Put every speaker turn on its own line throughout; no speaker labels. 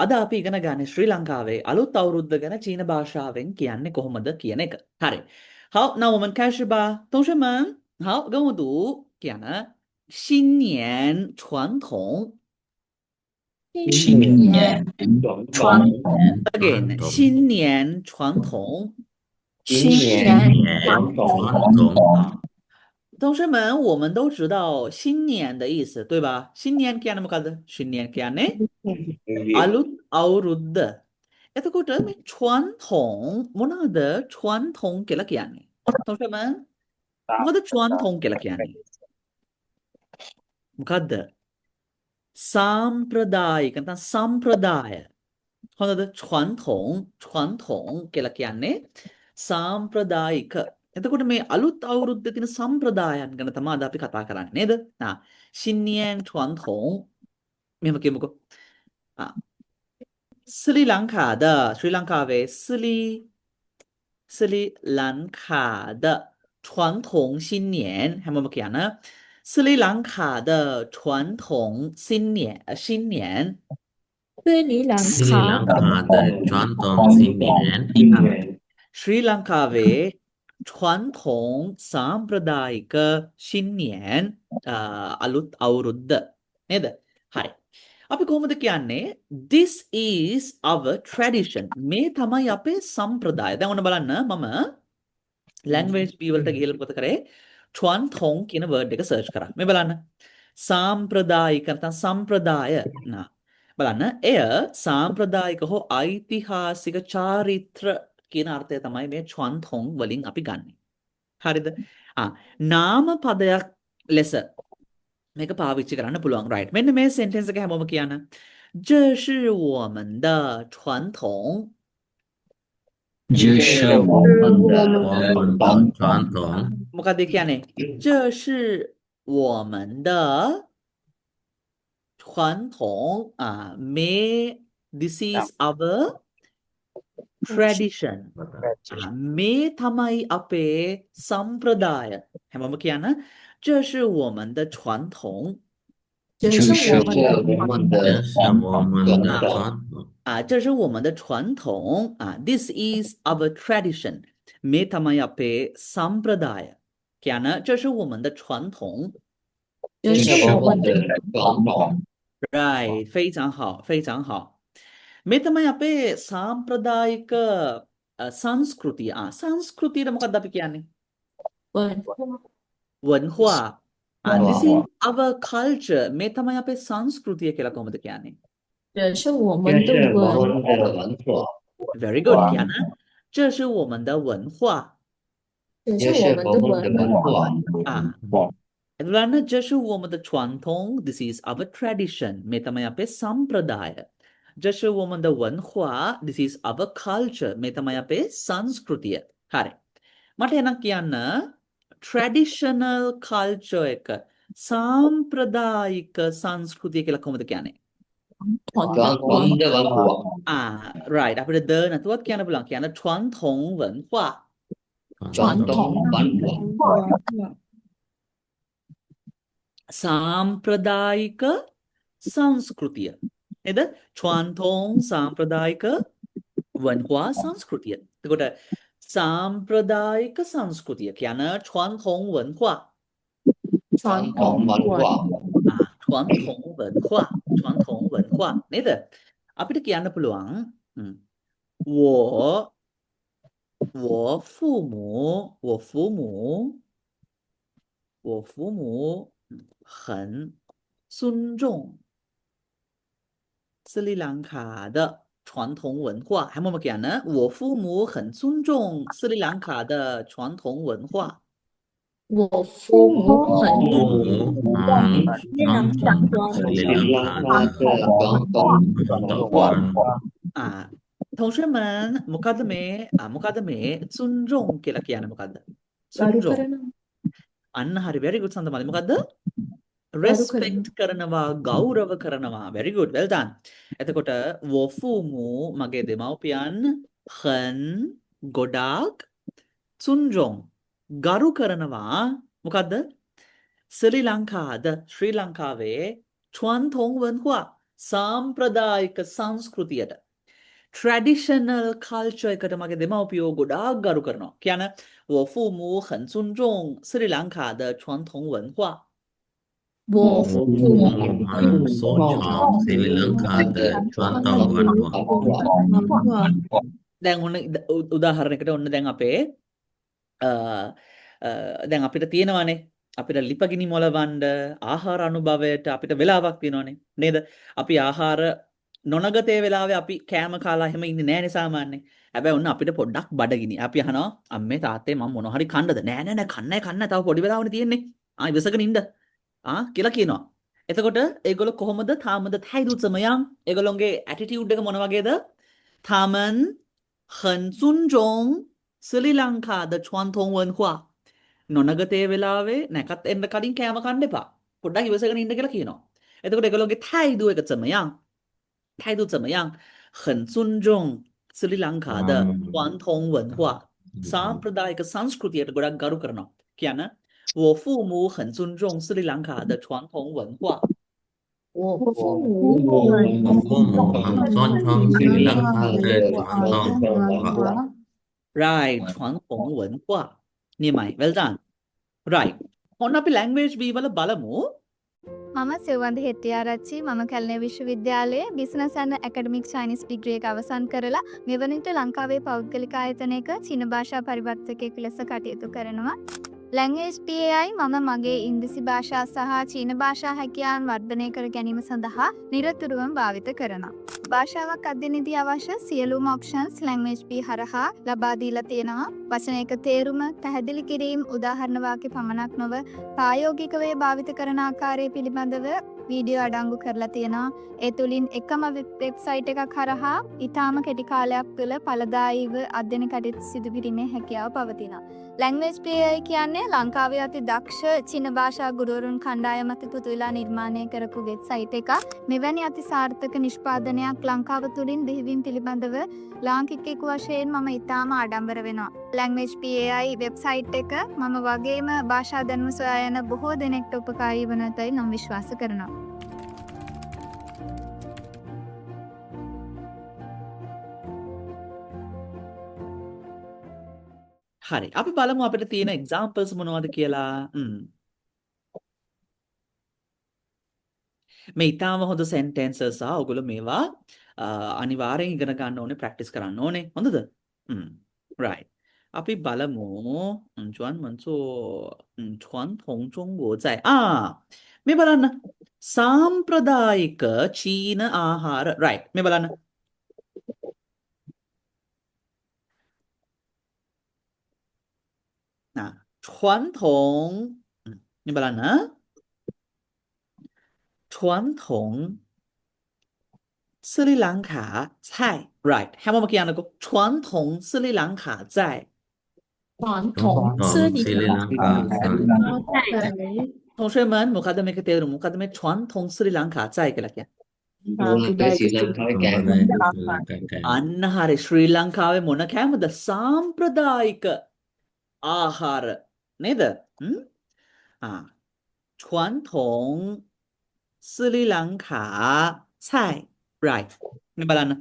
අද අපි ඉගෙන ගන්නේ ශ්‍රී ලංකාවේ අලුත් අවුරුද්ද ගැන චීන භාෂාවෙන් කියන්නේ කොහොමද කියන එක. හරි. 好，那我们开始吧，同学们，好，跟我读，讲呢，新年传统
新
新
年
年
传统，
，again，新年传统
新
新
年
年
传统，
传统
啊。同学们，我们都知道新年的意思，对吧？新年කියන්නේ මොකද්ද? 新年කියන්නේ අලුත් අවුරුද්ද. එතකොට මේ 传统 මොනවාද 传统කියලා කියන්නේ? 同学们 මොකද 传统කියලා කියන්නේ? මොකද්ද? සාම්ප්‍රදායික නැත්නම් සම්ප්‍රදාය. හොඳද? 传统 කියලා කියන්නේ සාම්ප්‍රදායික. එතකොට මේ අලුත් අවුරුද්දේ තියෙන සම්ප්‍රදායන් ගැන තමයි අද අපි කතා කරන්නේ නේද? 新年传统 මෙහෙම කියමුකෝ. 斯里兰卡的ශ්‍රී ලංකාවේ 斯里兰卡的传统新年හැමෝම කියන 斯里兰卡的传统新年
斯里兰
斯里
卡
兰卡的传统新年
新年
ශ්‍රී ලංකාවේ 传统 සාම්ප්‍රදායික 新年 අලුත් අවුරුද්ද නේද? හරි. අපි කොහොමද කියන්නේ this is our tradition මේ තමයි අපේ සම්ප්‍රදාය. දැන් ඔන්න බලන්න මම language B වලට ගිහලා මොකද කරේ 传统 කියන word එක search කරා. මේ බලන්න. සාම්ප්‍රදායික නැත්නම් සම්ප්‍රදාය. බලන්න එය සාම්ප්‍රදායික හෝ ඓතිහාසික චාරිත්‍ර කියන අර්ථය තමයි මේ 传统 වලින් අපි ගන්නෙ. හරිද? නාම පදයක් ලෙස මේක පාවිච්චි කරන්න පුළුවන්. right. මෙන්න මේ sentence එක හැමෝම කියන්න. 这是我们的传统。
这是我们的传统
මොකද කියන්නේ? 这是我们的传统. මේ this is our tradition. මේ තමයි අපේ සම්ප්‍රදාය. හැමෝම කියන්න. 这是我们的传统。
这
这
是
是
我们的
我们的传统
这是我们的传统. This is our tradition. මේ තමයි අපේ සම්ප්‍රදාය. කියන්න. 这是我们的传统。
这是我们的
传统
right. 非常好，非常好. මේ තමයි අපේ සාම්ප්‍රදායික සංස්කෘතිය. සංස්කෘතියට මොකක්ද අපි කියන්නේ?
文
文化. This is our culture. මේ තමයි අපේ සංස්කෘතිය කියලා කොහොමද කියන්නේ?
这是我们的
这是我
文
们的文化
very good. කියන්න. 这是我们的文化。
这
这是
是我们的
我们的
文
文化
එතන 这是我们的传统 this is our tradition මේ තමයි අපේ සම්ප්‍රදාය 这是我们的文化 this is our culture මේ තමයි අපේ සංස්කෘතිය හරි මට එනම් කියන්න traditional culture එක සාම්ප්‍රදායික සංස්කෘතිය කියලා කොහොමද කියන්නේ
传统的文化
right අපිට ද නැතුවත් කියන්න පුළුවන් කියන්න 传统文化
传统文化
සාම්ප්‍රදායික සංස්කෘතිය නේද? 传统 සාම්ප්‍රදායික 文化 සංස්කෘතිය. එතකොට සාම්ප්‍රදායික සංස්කෘතිය කියන 传统文化
传
统文化
传统文化传统文化 නේද? අපිට කියන්න පුළුවන් 我父母很尊重斯里兰卡的传统文化。还冇乜讲呢？我父母很尊重斯里兰卡的传统文化。
我父母很
父母传统斯里兰卡的传统文化
同学们මොකද මේ 尊重කියලා කියන්නේ මොකද්ද? 尊重 අන්න හරි very good සඳමලි මොකද්ද? respect කරනවා ගෞරව කරනවා very good well done එතකොට 我父母 මගේ දෙමව්පියන් 很 ගොඩාක් 尊重 ගරු කරනවා මොකද්ද? ශ්‍රී ලංකාද ශ්‍රී ලංකාවේ 传统文化 සාම්ප්‍රදායික සංස්කෘතියට traditional culture එකට මගේ දෙමව්පියෝ ගොඩාක් ගරු කරනවා. කියන 我父母很尊重斯里兰卡的传统文化。
我
我
父
父
母
母很尊重斯里兰卡的传统文化。
文化
දැන් ඔන්න උදාහරණයකට ඔන්න දැන් අපේ දැන් අපිට තියෙනවානේ අපිට ලිපගිනි මොලවන්න ආහාර අනුභවයට අපිට වෙලාවක් තියෙනවානේ නේද? අපි ආහාර නොනගතේ වෙලාවේ අපි කෑම කාලා එහෙම ඉන්නේ නෑනේ සාමාන්‍යයෙන්. හැබැයි ඔන්න අපිට පොඩ්ඩක් බඩගිනි. අපි අහනවා අම්මේ තාත්තේ මම මොන හරි කන්නද? නෑ නෑ නෑ කන්නෑ තව පොඩි වෙලාවනේ තියෙන්නේ. ඉවසගෙන ඉන්න. කියලා කියනවා. එතකොට ඒගොල්ලෝ කොහොමද තාමද තයිදුත්සමයන් ඒගොල්ලොන්ගේ ඇටිටියුඩ් එක මොන වගේද? 他们很尊重斯里兰卡的传统文化. නොනගතේ වෙලාවේ නැකත් එන්න කලින් කෑම කන්න එපා. පොඩ්ඩක් ඉවසගෙන ඉන්න කියලා කියනවා. එතකොට ඒගොල්ලෝගේ තයිදු එක 怎么样？态度怎么样？很尊重斯里兰卡的传统文化. සාම්ප්‍රදායික සංස්කෘතියට ගොඩක් ගරු කරනවා. කියන 我父母很尊重斯里兰卡的传统文化。
我父母
我父母很尊重斯里兰卡的传统文化。
right 传统文化 නියමයි well done right ඔන්න අපි language B වල බලමු
මම සෙව්වන්ද හෙට්ටිආරච්චි මම කැලණිය විශ්වවිද්‍යාලයේ business and academic Chinese degree එක අවසන් කරලා මෙවනිට ලංකාවේ පෞද්ගලික ආයතනයක චීන භාෂා පරිවර්තකයෙකු ලෙස කටයුතු කරනවා. ලැන්ග්වේජ් PAයි මම මගේ ඉංග්‍රීසි භාෂා සහ චීන භාෂා හැකියාවන් වර්ධනය කර ගැනීම සඳහා නිරතුරුවම භාවිත කරනවා. භාෂාවක් අධ්‍යයනයේදී අවශ්‍ය සියලුම ඔප්ෂන්ස් ලැන්ග්වේජ් P හරහා ලබා දීලා තියෙනවා. වචනයක තේරුම පැහැදිලි කිරීම උදාහරණ වාක්‍ය පමණක් නොව ප්‍රායෝගිකව භාවිත කරන ආකාරය පිළිබඳව වීඩියෝ අඩංගු කරලා තියෙනවා. ඒ තුලින් එකම වෙබ්සයිට් එකක් හරහා ඊටාම කෙටි කාලයක් තුළ ඵලදායීව අධ්‍යයන කටයුතු සිදු කිරීමේ හැකියාව පවතිනවා. ලැන්ග්වේජ් PA කියන්නේ ලංකාවේ අති දක්ෂ චීන භාෂා ගුරුවරුන් කණ්ඩායමක් එකතු වෙලා නිර්මාණය කරපු වෙබ්සයිට් එකක්. මෙවැනි අති සාර්ථක නිෂ්පාදනයක් ලංකාව තුලින් බිහිවීම පිළිබඳව ලාංකිකයෙකු වශයෙන් මම ඊටාම ආඩම්බර වෙනවා. ලැන්ග්වේජ් PAයි වෙබ්සයිට් එක මම වගේම භාෂා දැනුම සොයා යන බොහෝ දෙනෙක්ට උපකාරී වෙනතයි මම විශ්වාස කරනවා.
හරි අපි බලමු අපිට තියෙන examples මොනවද කියලා මේ ඊටාම හොඳ sentences ඔයගොල්ලෝ මේවා අනිවාර්යෙන් ඉගෙන ගන්න ඕනේ practice කරන්න ඕනේ හොඳද right අපි බලමු 专门做传统中国菜 මේ බලන්න සාම්ප්‍රදායික චීන ආහාර right මේ බලන්න传统你බලන්න 传统斯里兰卡菜 right හැමෝම කියන්නකෝ 传统斯里兰卡菜
传统斯里兰卡菜
同学们මොකද මේක තේරුම මොකද මේ 传统斯里兰卡菜කියලා කියන්නේ අන්න හරි ශ්‍රී ලංකාවේ මොන කෑමද සාම්ප්‍රදායික ආහාර නේද 传统斯里兰卡菜 right මේ බලන්න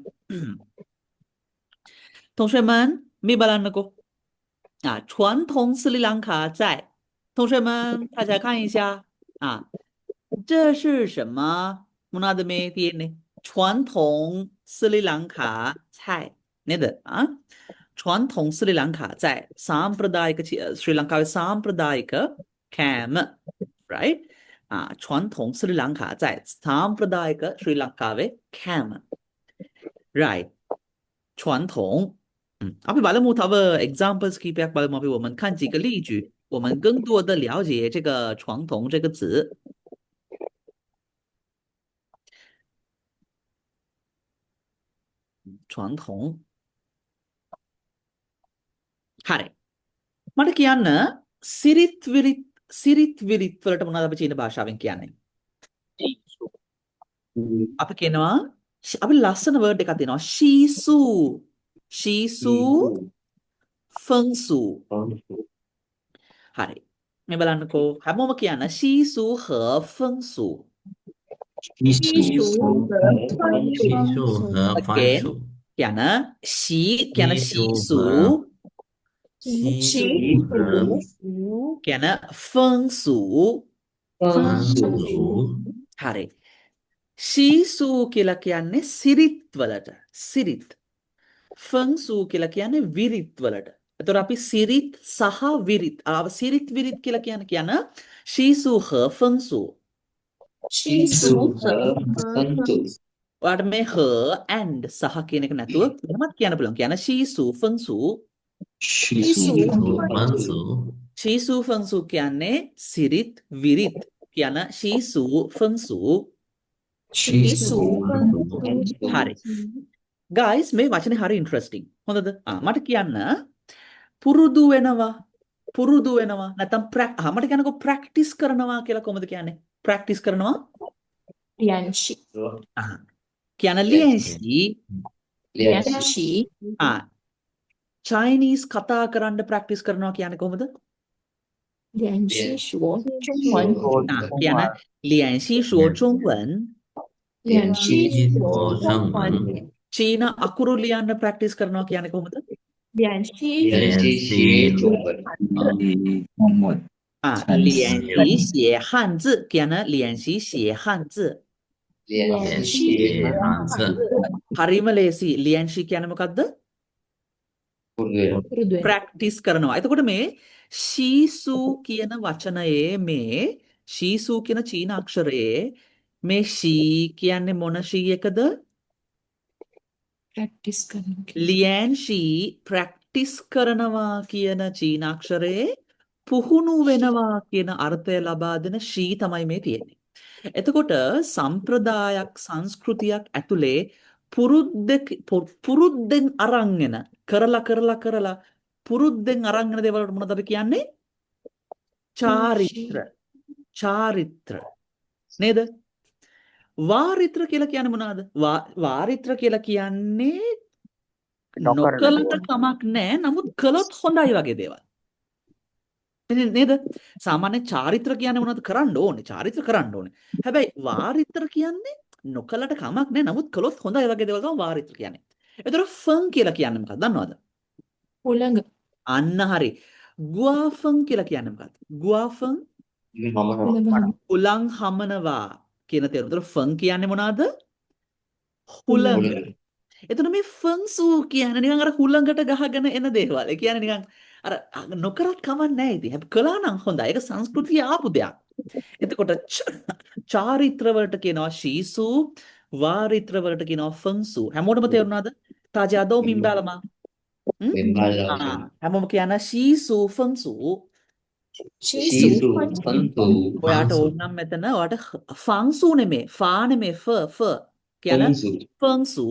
同学们මේ බලන්නකෝ 传统斯里兰卡菜同学们大家看一下这是什么 මොනවාද මේ තියෙන්නේ 传统斯里兰卡菜 නේද 传统斯里兰卡菜 සාම්ප්‍රදායික ශ්‍රී ලංකාවේ සාම්ප්‍රදායික කෑම right 传统斯里兰卡菜 සාම්ප්‍රදායික ශ්‍රී ලංකාවේ කෑම right 传统අපි බලමු තව examples කීපයක් බලමු අපි 我们看几个例句我们更多的了解这个传统这个词传统 හරි මට කියන්න සිරිත් විරිත් වලට මොනවද අපි චීන භාෂාවෙන් කියන්නේ අපි කියනවා අපි ලස්සන වර්ඩ් එකක් තියෙනවා ශීසු ෆංසු හරි මේ බලන්නකෝ හැමෝම කියන්න ශීසු හ ෆංසු
西蜀和番
西
薯
蜀和番
again
薯，
讲呢习讲呢习
西蜀和
俗
西
西
蜀和
蜀
讲呢风俗
番
番
薯，
薯
හරි සීසු කියලා කියන්නේ සිරිත් වලට සිරිත් ෆංසු කියලා කියන්නේ විරිත් වලට එතකොට අපි සිරිත් සහ විරිත් සිරිත් විරිත් කියලා කියන ශීසු හ ෆංසු
西蜀和番薯
ඔයාට මේ her and සහ කියන එක නැතුව එහෙමත් කියන්න පුළුවන්. කියන ශීසු ෆංසු
西蜀
番薯，
ශීසු ෆංසු කියන්නේ සිරිත් විරිත් කියන ශීසු ෆංසු
西蜀番薯
හරි. guys මේ වචනේ හරි ඉන්ටරෙස්ටිං. හොඳද? මට කියන්න පුරුදු වෙනවා නැත්නම් මට කියන්නකෝ ප්‍රැක්ටිස් කරනවා කියලා කොහොමද කියන්නේ? ප්‍රැක්ටිස් කරනවා
练习
කියන ලියන්සි
练习
චයිනීස් කතා කරන්න ප්‍රැක්ටිස් කරනවා කියන්නේ කොහොමද?
练习说中文
කියන ලියන්සි ෂෝ චොන්වන්
练习
西
说
国
中
上
文
文，
චීන අකුරු ලියන්න ප්‍රැක්ටිස් කරනවා කියන්නේ කොහොමද?
练习
练习中文，ලියන්සි
写汉字කියන ලියන්සි 写汉字
练习
写汉字，
හරිම ලේසි ලියන්සි කියන්නේ මොකද්ද?
不对
ප්‍රැක්ටිස් කරනවා. එතකොට මේ ශීසු කියන වචනයේ මේ ශීසු කියන චීන අක්ෂරයේ මේ ශී කියන්නේ මොන ශී එකද?
practice करने के
ලියන් ශී ප්‍රැක්ටිස් කරනවා කියන චීන අක්ෂරයේ පුහුණු වෙනවා කියන අර්ථය ලබා දෙන ශී තමයි මේ තියෙන්නේ. එතකොට සම්ප්‍රදායක් සංස්කෘතියක් ඇතුලේ පුරුද්දෙන් අරන් එන කරලා පුරුද්දෙන් අරන් එන දේවල් වලට මොනවද අපි කියන්නේ? චාරිත්‍ර නේද? වාරිත්‍ර කියලා කියන්නේ මොනවද? වාරිත්‍ර කියලා කියන්නේ නොකලට කමක් නැහැ. නමුත් කළොත් හොඳයි වගේ දේවල්. නේද? සාමාන්‍ය චාරිත්‍ර කියන්නේ මොනවද? කරන්න ඕනේ. චාරිත්‍ර කරන්න ඕනේ. හැබැයි වාරිත්‍ර කියන්නේ නොකලට කමක් නැහැ. නමුත් කළොත් හොඳයි වගේ දේවල් තමයි වාරිත්‍ර කියන්නේ. ඒතර ෆන් කියලා කියන්නේ මොකක්ද? දන්නවද?
උලංග
අන්න හරි. ගුවාෆන් කියලා කියන්නේ මොකක්ද? ගුවාෆන් උලං හමනවා කියන තේරුම. ඒතර ෆන් කියන්නේ මොනවද? හුලඟ. එතන මේ ෆංසු කියන්නේ නිකන් අර හුලඟට ගහගෙන එන දේවල්. ඒ කියන්නේ නිකන් අර නොකරත් කමක් නැහැ ඉතින්. හැබැයි කළා නම් හොඳයි. ඒක සංස්කෘතිය ආපු දෙයක්. එතකොට චාරිත්‍ර වලට කියනවා ශීසු, වාරිත්‍ර වලට කියනවා ෆංසු. හැමෝටම තේරුණාද? තාජාදෝ මිම්බාලමා. හැමෝම කියන ශීසු ෆංසු. ඔයාට ඕන නම් මෙතන ඔයාට ෆංසු නෙමෙයි, ෆා නෙමෙයි, ෆ කියන ෆංසු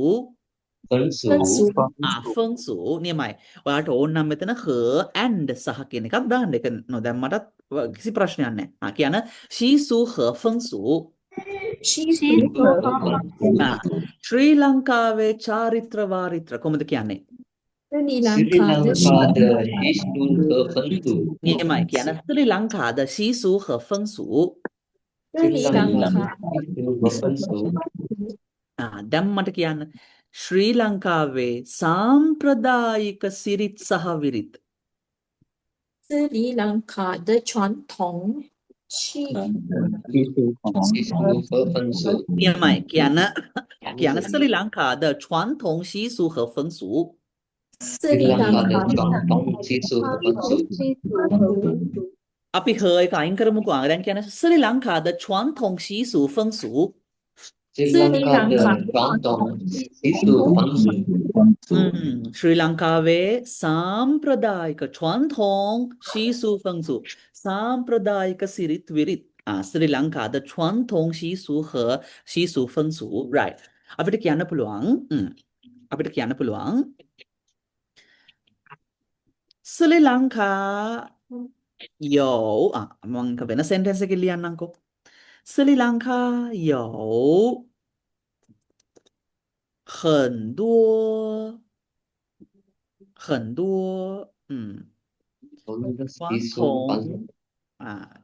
ෆංසු නියමයි. ඔයාට ඕන නම් මෙතන h and සහ කියන එකක් දාන්න. ඒක නොදැම්මටත් කිසි ප්‍රශ්නයක් නැහැ. කියන ශීසු h ෆංසු. ශ්‍රී ලංකාවේ චාරිත්‍ර වාරිත්‍ර කොහොමද කියන්නේ? නියමයි. කියන ශ්‍රී ලංකාද ශීසු h ෆංසු. දැන් මට කියන්න ශ්‍රී ලංකාවේ සාම්ප්‍රදායික සිරිත් සහ විරිත්
斯里兰卡的传统是
නියමයි. කියන ශ්‍රී ලංකාද 传统习俗和风俗
斯里兰卡的传统习俗和风俗
අපි h එක අයින් කරමුකෝ. දැන් කියන ශ්‍රී ලංකාද 传统习俗风俗ශ්‍රී ලංකාවේ සාම්ප්‍රදායික 传统习俗风俗 සාම්ප්‍රදායික සිරිත් විරිත් ශ්‍රී ලංකාද 传统习俗和习俗风俗 right අපිට කියන්න පුළුවන් ශ්‍රී ලංකා 有මම වෙන සෙන්ටෙන්ස් එකක් ලියන්නම්කෝ 斯里兰卡有很多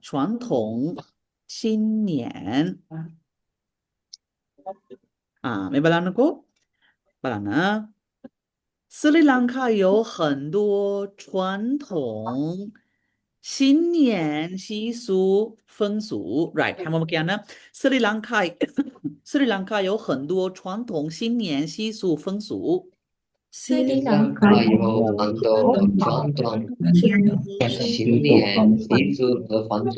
传统新年 මේ බලන්නකෝ. බලන්න. 斯里兰卡有很多传统新年习俗风俗，right？හැමෝම කියන්න 斯里兰卡斯里兰卡有很多传统新年习俗风俗。
斯里兰卡
有很多传统新年习俗和风俗。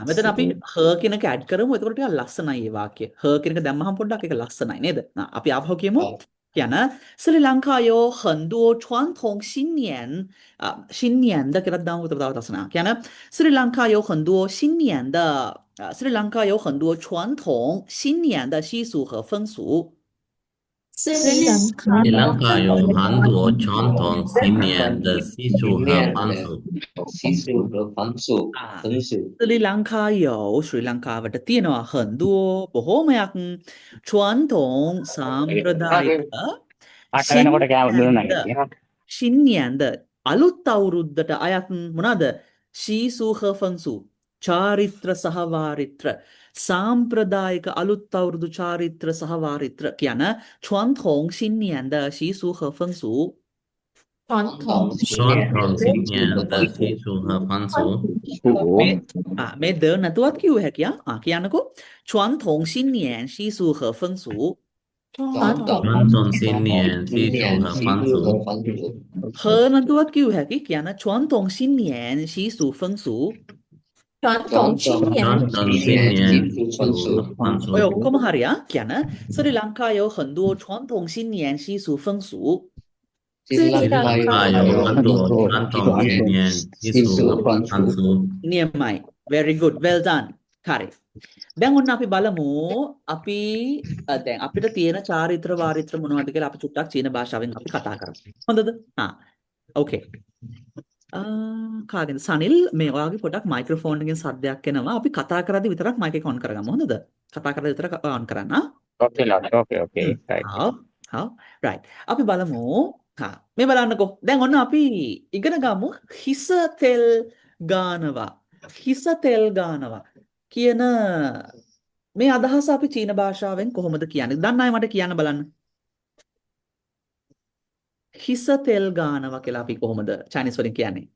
මෙතන අපි her කියන එක ඇඩ් කරමු. එතකොට ටිකක් ලස්සනයි මේ වාක්‍යය. her කියන එක දැම්මහම පොඩ්ඩක් ඒක ලස්සනයි නේද? අපි ආපහු කියමු. කියන 斯里兰卡有很多传统新年新年的 කියලා දාමු තව ලස්සන. කියන 斯里兰卡有很多新年的斯里兰卡有很多传统新年的习俗和风俗。
斯里兰卡
斯里兰卡有很多传统新年的习俗和风俗。习俗和风俗。风俗。
斯里兰卡有 ශ්‍රී ලංකාවට තියෙනවා 很多 බොහෝමයක් 传统 සාම්ප්‍රදායික 新年的 අලුත් අවුරුද්දට අයත් මොනවාද 习俗和风俗 චාරිත්‍ර සහ වාරිත්‍ර සාම්ප්‍රදායික අලුත් අවුරුදු චාරිත්‍ර සහ වාරිත්‍ර කියන 传统新年的习俗和风俗。
传统
传统新年的习俗和风俗。
මේ ද නැතුවත් කිව්ව හැකියි. කියන්නකෝ 传统新年习俗和风俗。
传统新年习俗和风俗。
her නැතුවත් කිව්ව හැකියි. කියන්න 传统新年习俗风俗。
传统新年
传统新年习俗和风俗。
ඔය ඔක්කොම හරි. කියන්න 斯里兰卡有很多传统新年习俗风俗。
斯里兰卡有很多传统新年习俗和风俗。
නියමයි. very good. well done. හරි. දැන් ඔන්න අපි බලමු අපි දැන් අපිට තියෙන චාරිත්‍ර වාරිත්‍ර මොනවද කියලා අපි චුට්ටක් චීන භාෂාවෙන් අපි කතා කරමු. හොඳද? ඕකේ. කාගෙන්ද සනිල් මේ ඔයාගේ පොඩක් මයික්‍රොෆෝන් එකෙන් සද්දයක් එනවා. අපි කතා කරද්දි විතරක් මයික් එක ඔන් කරගමු. හොඳද? කතා කරද්දි විතරක් ඔන් කරන්න.
Okay.
right. අපි බලමු. මේ බලන්නකෝ. දැන් ඔන්න අපි ඉගෙන ගමු හිස තෙල් ගානවා. හිස තෙල් ගානවා කියන මේ අදහස අපි චීන භාෂාවෙන් කොහොමද කියන්නේ? දන්න අය මට කියන්න බලන්න. හිස තෙල් ගානවා කියලා අපි කොහොමද චයිනීස් වලින් කියන්නේ?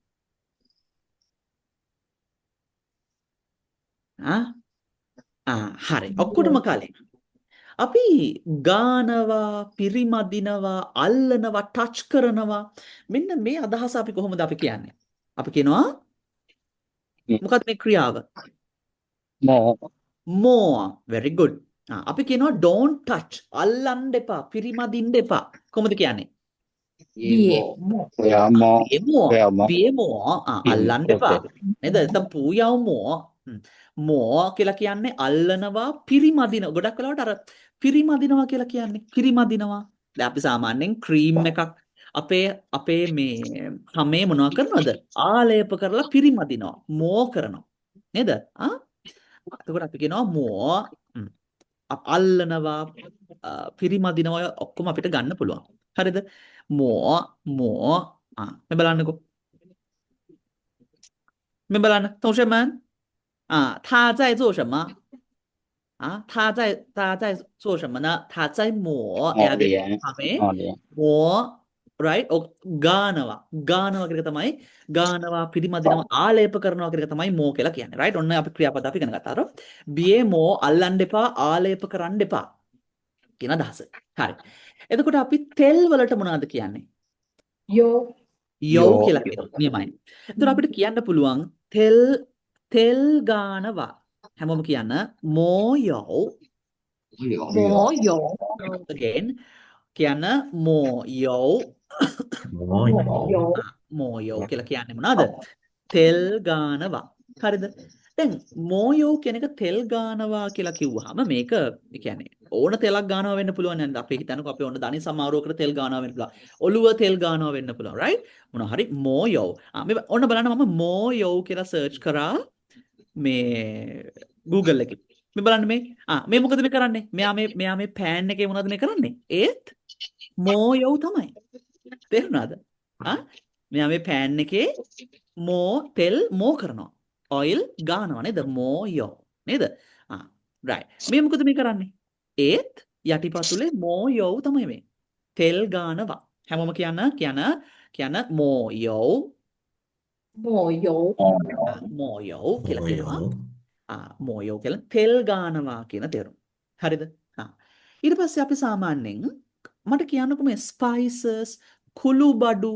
හරි. ඔක්කොටම කලින් අපි ගානවා, පිරිමදිනවා, අල්ලනවා, ටච් කරනවා. මෙන්න මේ අදහස අපි කොහොමද අපි කියන්නේ? අපි කියනවා මොකක්ද මේ ක්‍රියාව? more. very good. අපි කියනවා don't touch. අල්ලන්න එපා, පිරිමදින්න එපා. කොහොමද කියන්නේ? 别摸 අල්ලන්න එපා. නේද? නැත්නම් 不要摸. 摸 කියලා කියන්නේ අල්ලනවා, පිරිමදින. ගොඩක් වෙලාවට අර පිරිමදිනවා කියලා කියන්නේ පිරිමදිනවා. දැන් අපි සාමාන්‍යයෙන් ක්‍රීම් එකක් අපේ මේ හැමේ මොනවා කරනවද? ආලේප කරලා පිරිමදිනවා. මෝ කරනවා. නේද? එතකොට අපි කියනවා මෝ අල්ලනවා, පිරිමදිනවා ඔක්කොම අපිට ගන්න පුළුවන්. හරිද? මෝ මේ බලන්නකෝ. මේ බලන්න. 同学们他在做什么？他在做什么呢？他在抹 抹 right? ගානවා කියන එක තමයි ගානවා, පිරිමදිනවා, ආලේප කරනවා කියන එක තමයි මෝ කියලා කියන්නේ. right? ඔන්න අපි ක්‍රියාපද අපි ඉගෙන ගත්තා. බියේ මෝ අල්ලන්න එපා, ආලේප කරන්න එපා කියන අදහස. හරි. එතකොට අපි තෙල් වලට මොනවද කියන්නේ? යෝ කියලා කියනවා. නියමයි. එතකොට අපිට කියන්න පුළුවන් තෙල් ගානවා. හැමෝම කියන්න මෝයෝ. again කියන්න මෝයෝ. මෝයෝ කියලා කියන්නේ මොනවද? තෙල් ගානවා. හරිද? දැන් මෝයෝ කියන එක තෙල් ගානවා කියලා කිව්වහම මේක කියන්නේ ඕන තෙලක් ගානවා වෙන්න පුළුවන් නේද? අපි හිතනකො අපි ඕන දනි සමාරෝහකට තෙල් ගානවා වෙන්න පුළුවන්. ඔළුව තෙල් ගානවා වෙන්න පුළුවන්. right? මොනවා හරි මෝයෝ. මේ ඔන්න බලන්න මම මෝයෝ කියලා සර්ච් කරා මේ Google එකේ. මේ බලන්න මේ මොකද මේ කරන්නේ? මෙයා මේ පෑන් එකේ මොනවද මේ කරන්නේ? ඒත් මෝයෝ තමයි. තේරුණාද? මෙයා මේ පෑන් එකේ තෙල් මෝ කරනවා. ඔයිල් ගානවා නේද? මෝයෝ නේද? right. මේ මොකද මේ කරන්නේ? ඒත් යටිපතුලේ මෝයෝ තමයි මේ. තෙල් ගානවා. හැමෝම කියන මෝයෝ මෝයෝ කියලා කියනවා. මෝයෝ කියලා තෙල් ගානවා කියන තේරුම. හරිද? ඊට පස්සේ අපි සාමාන්‍යයෙන් මට කියන්නකෝ මේ ස්පයිසස් කුළුබඩු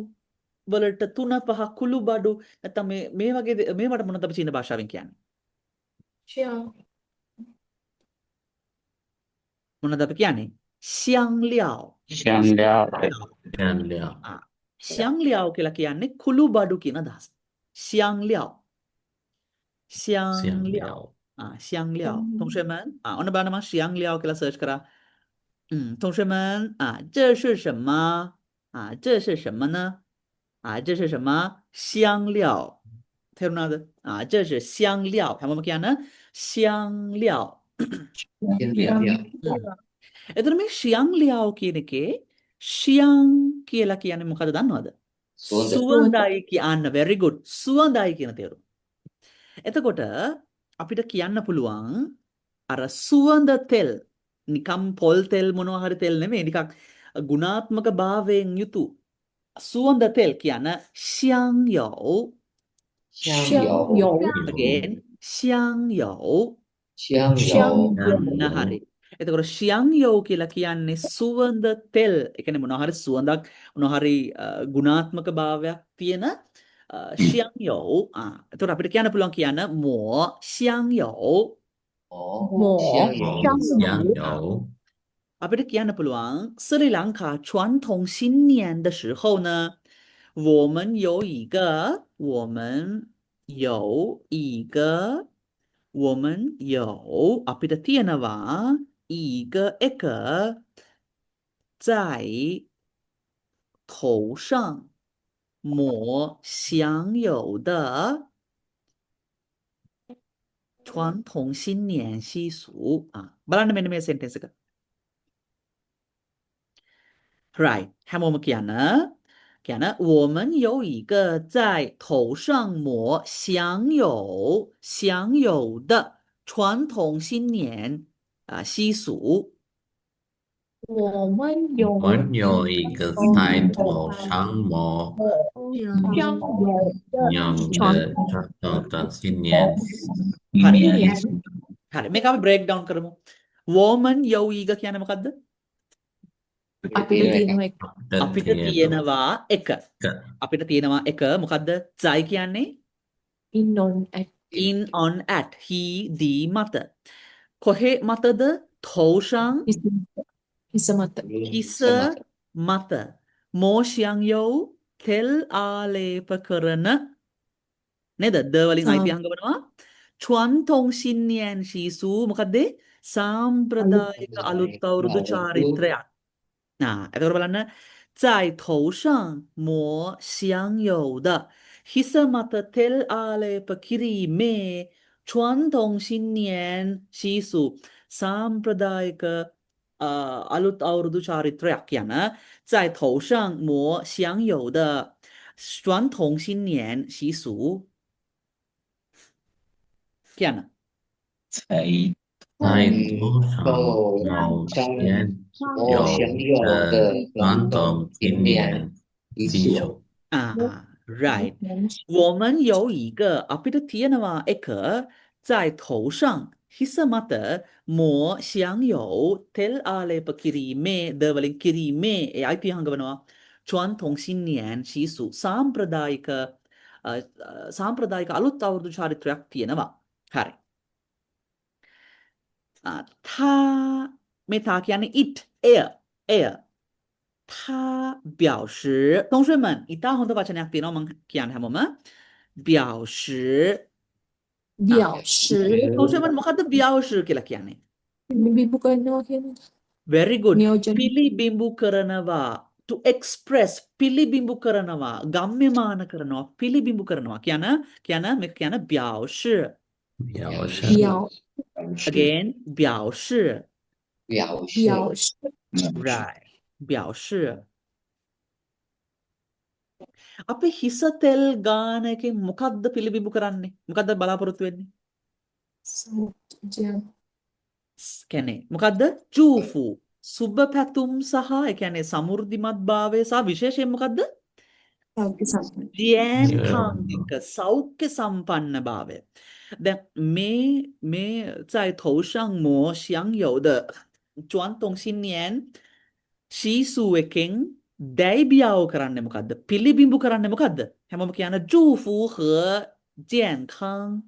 වලට 3-5 කුළුබඩු නැත්නම් මේ වගේ මේවට මොනවද අපි චීන භාෂාවෙන් කියන්නේ? මොනවද අපි කියන්නේ? xiangliao.
香料，对，
xiangliao කියලා කියන්නේ කුළුබඩු කියන අදහස. xiangliao. xiangliao. xiangliao. 同学们ඔන්න බලන්න මම xiangliao කියලා සර්ච් කරා. 同学们这是什么？这是什么呢？这是什么？香料。 තේරුණාද? 这是香料. හැමෝම කියන්න 香料. එතන මේ 香料 කියන එකේ 香 කියලා කියන්නේ මොකද දන්නවද? සුවඳයි කියන්න. very good. සුවඳයි කියන තේරුම. එතකොට අපිට කියන්න පුළුවන් අර සුවඳ තෙල් නිකම් පොල් තෙල් මොනවා හරි තෙල් නෙමෙයි නිකක් ගුණාත්මක භාවයෙන් යුතු සුවඳ තෙල් කියන 香油 again 香油 හරි. එතකොට 香油 කියලා කියන්නේ සුවඳ තෙල්. ඒ කියන්නේ මොනවා හරි සුවඳක් මොනවා හරි ගුණාත්මක භාවයක් තියෙන 香油 එතකොට අපිට කියන්න පුළුවන් කියන්න 抹香油 අපිට කියන්න පුළුවන් 斯里兰卡传统新年的时候呢，我们有一个අපිට තියෙනවා 一个 එක 在头上抹香油的传统新年习俗 බලන්න මෙන්න මේ sentence එක. right. හැමෝම කියන්න 我们有一个在头上抹香油的传统新年习俗。
我们有
有一个在头上抹
香油的
香的新年
හරි මේක අපි break down කරමු. woman 有一个කියන්නේ මොකද්ද? අපිට තියෙනවා එක. අපිට තියෙනවා එක මොකද්ද? 在 කියන්නේ in on at he the මත. කොහේ මතද? 头上 හිස මත. 抹香油 තෙල් ආලේප කරන නේද? ද වලින් අයිති අංගවනවා. 传统新年习俗 මොකද්ද? සාම්ප්‍රදායික අලුත් අවුරුදු චාරිත්‍රයක්. එතකොට බලන්න 在头上抹香油的 හිස මත තෙල් ආලේප කිරීමේ 传统新年习俗 සාම්ප්‍රදායික අලුත් අවුරුදු චාරිත්‍රයක් කියන 在头上抹香油的传统新年习俗 කියන
在头上抹香油的传统新年习俗
right. 我们有一个 අපිට තියෙනවා එක 在头上 හිස මත 抹香油 තෙල් ආලේප කිරීමේ ද වලින් කිරීමේ ඒ අයිති හංගවනවා 传统新年习俗 සාම්ප්‍රදායික අලුත් අවුරුදු චාරිත්‍රයක් තියෙනවා. හරි. 他 මේ තා කියන්නේ it එය 他表示 同学们 ඉතා හොඳ වචනයක් තියෙනවා මම කියන්න හැමෝම 表示 同学们 මොකද්ද 表示කියලා කියන්නේ? very good. පිළිබිඹු කරනවා to express පිළිබිඹු කරනවා ගම්‍යමාන කරනවා පිළිබිඹු කරනවා කියන මේක කියන 表示 again 表示 right 表示 අපි හිස තෙල් ගාන එකෙන් මොකද්ද පිළිබිඹු කරන්නේ? මොකද්ද බලාපොරොත්තු වෙන්නේ? කියන්නේ මොකද්ද? ජූෆු සුබ පැතුම් සහ ඒ කියන්නේ සමෘද්ධිමත් භාවය සහ විශේෂයෙන් මොකද්ද? දියෑන්කාන්තික සෞඛ්‍ය සම්පන්න භාවය. දැන් මේ 在头上抹香油的传统新年සීසු එකෙන් දැයිබියාව කරන්නේ මොකද්ද? පිළිබිඹු කරන්නේ මොකද්ද? හැමෝම කියන 祝福和健康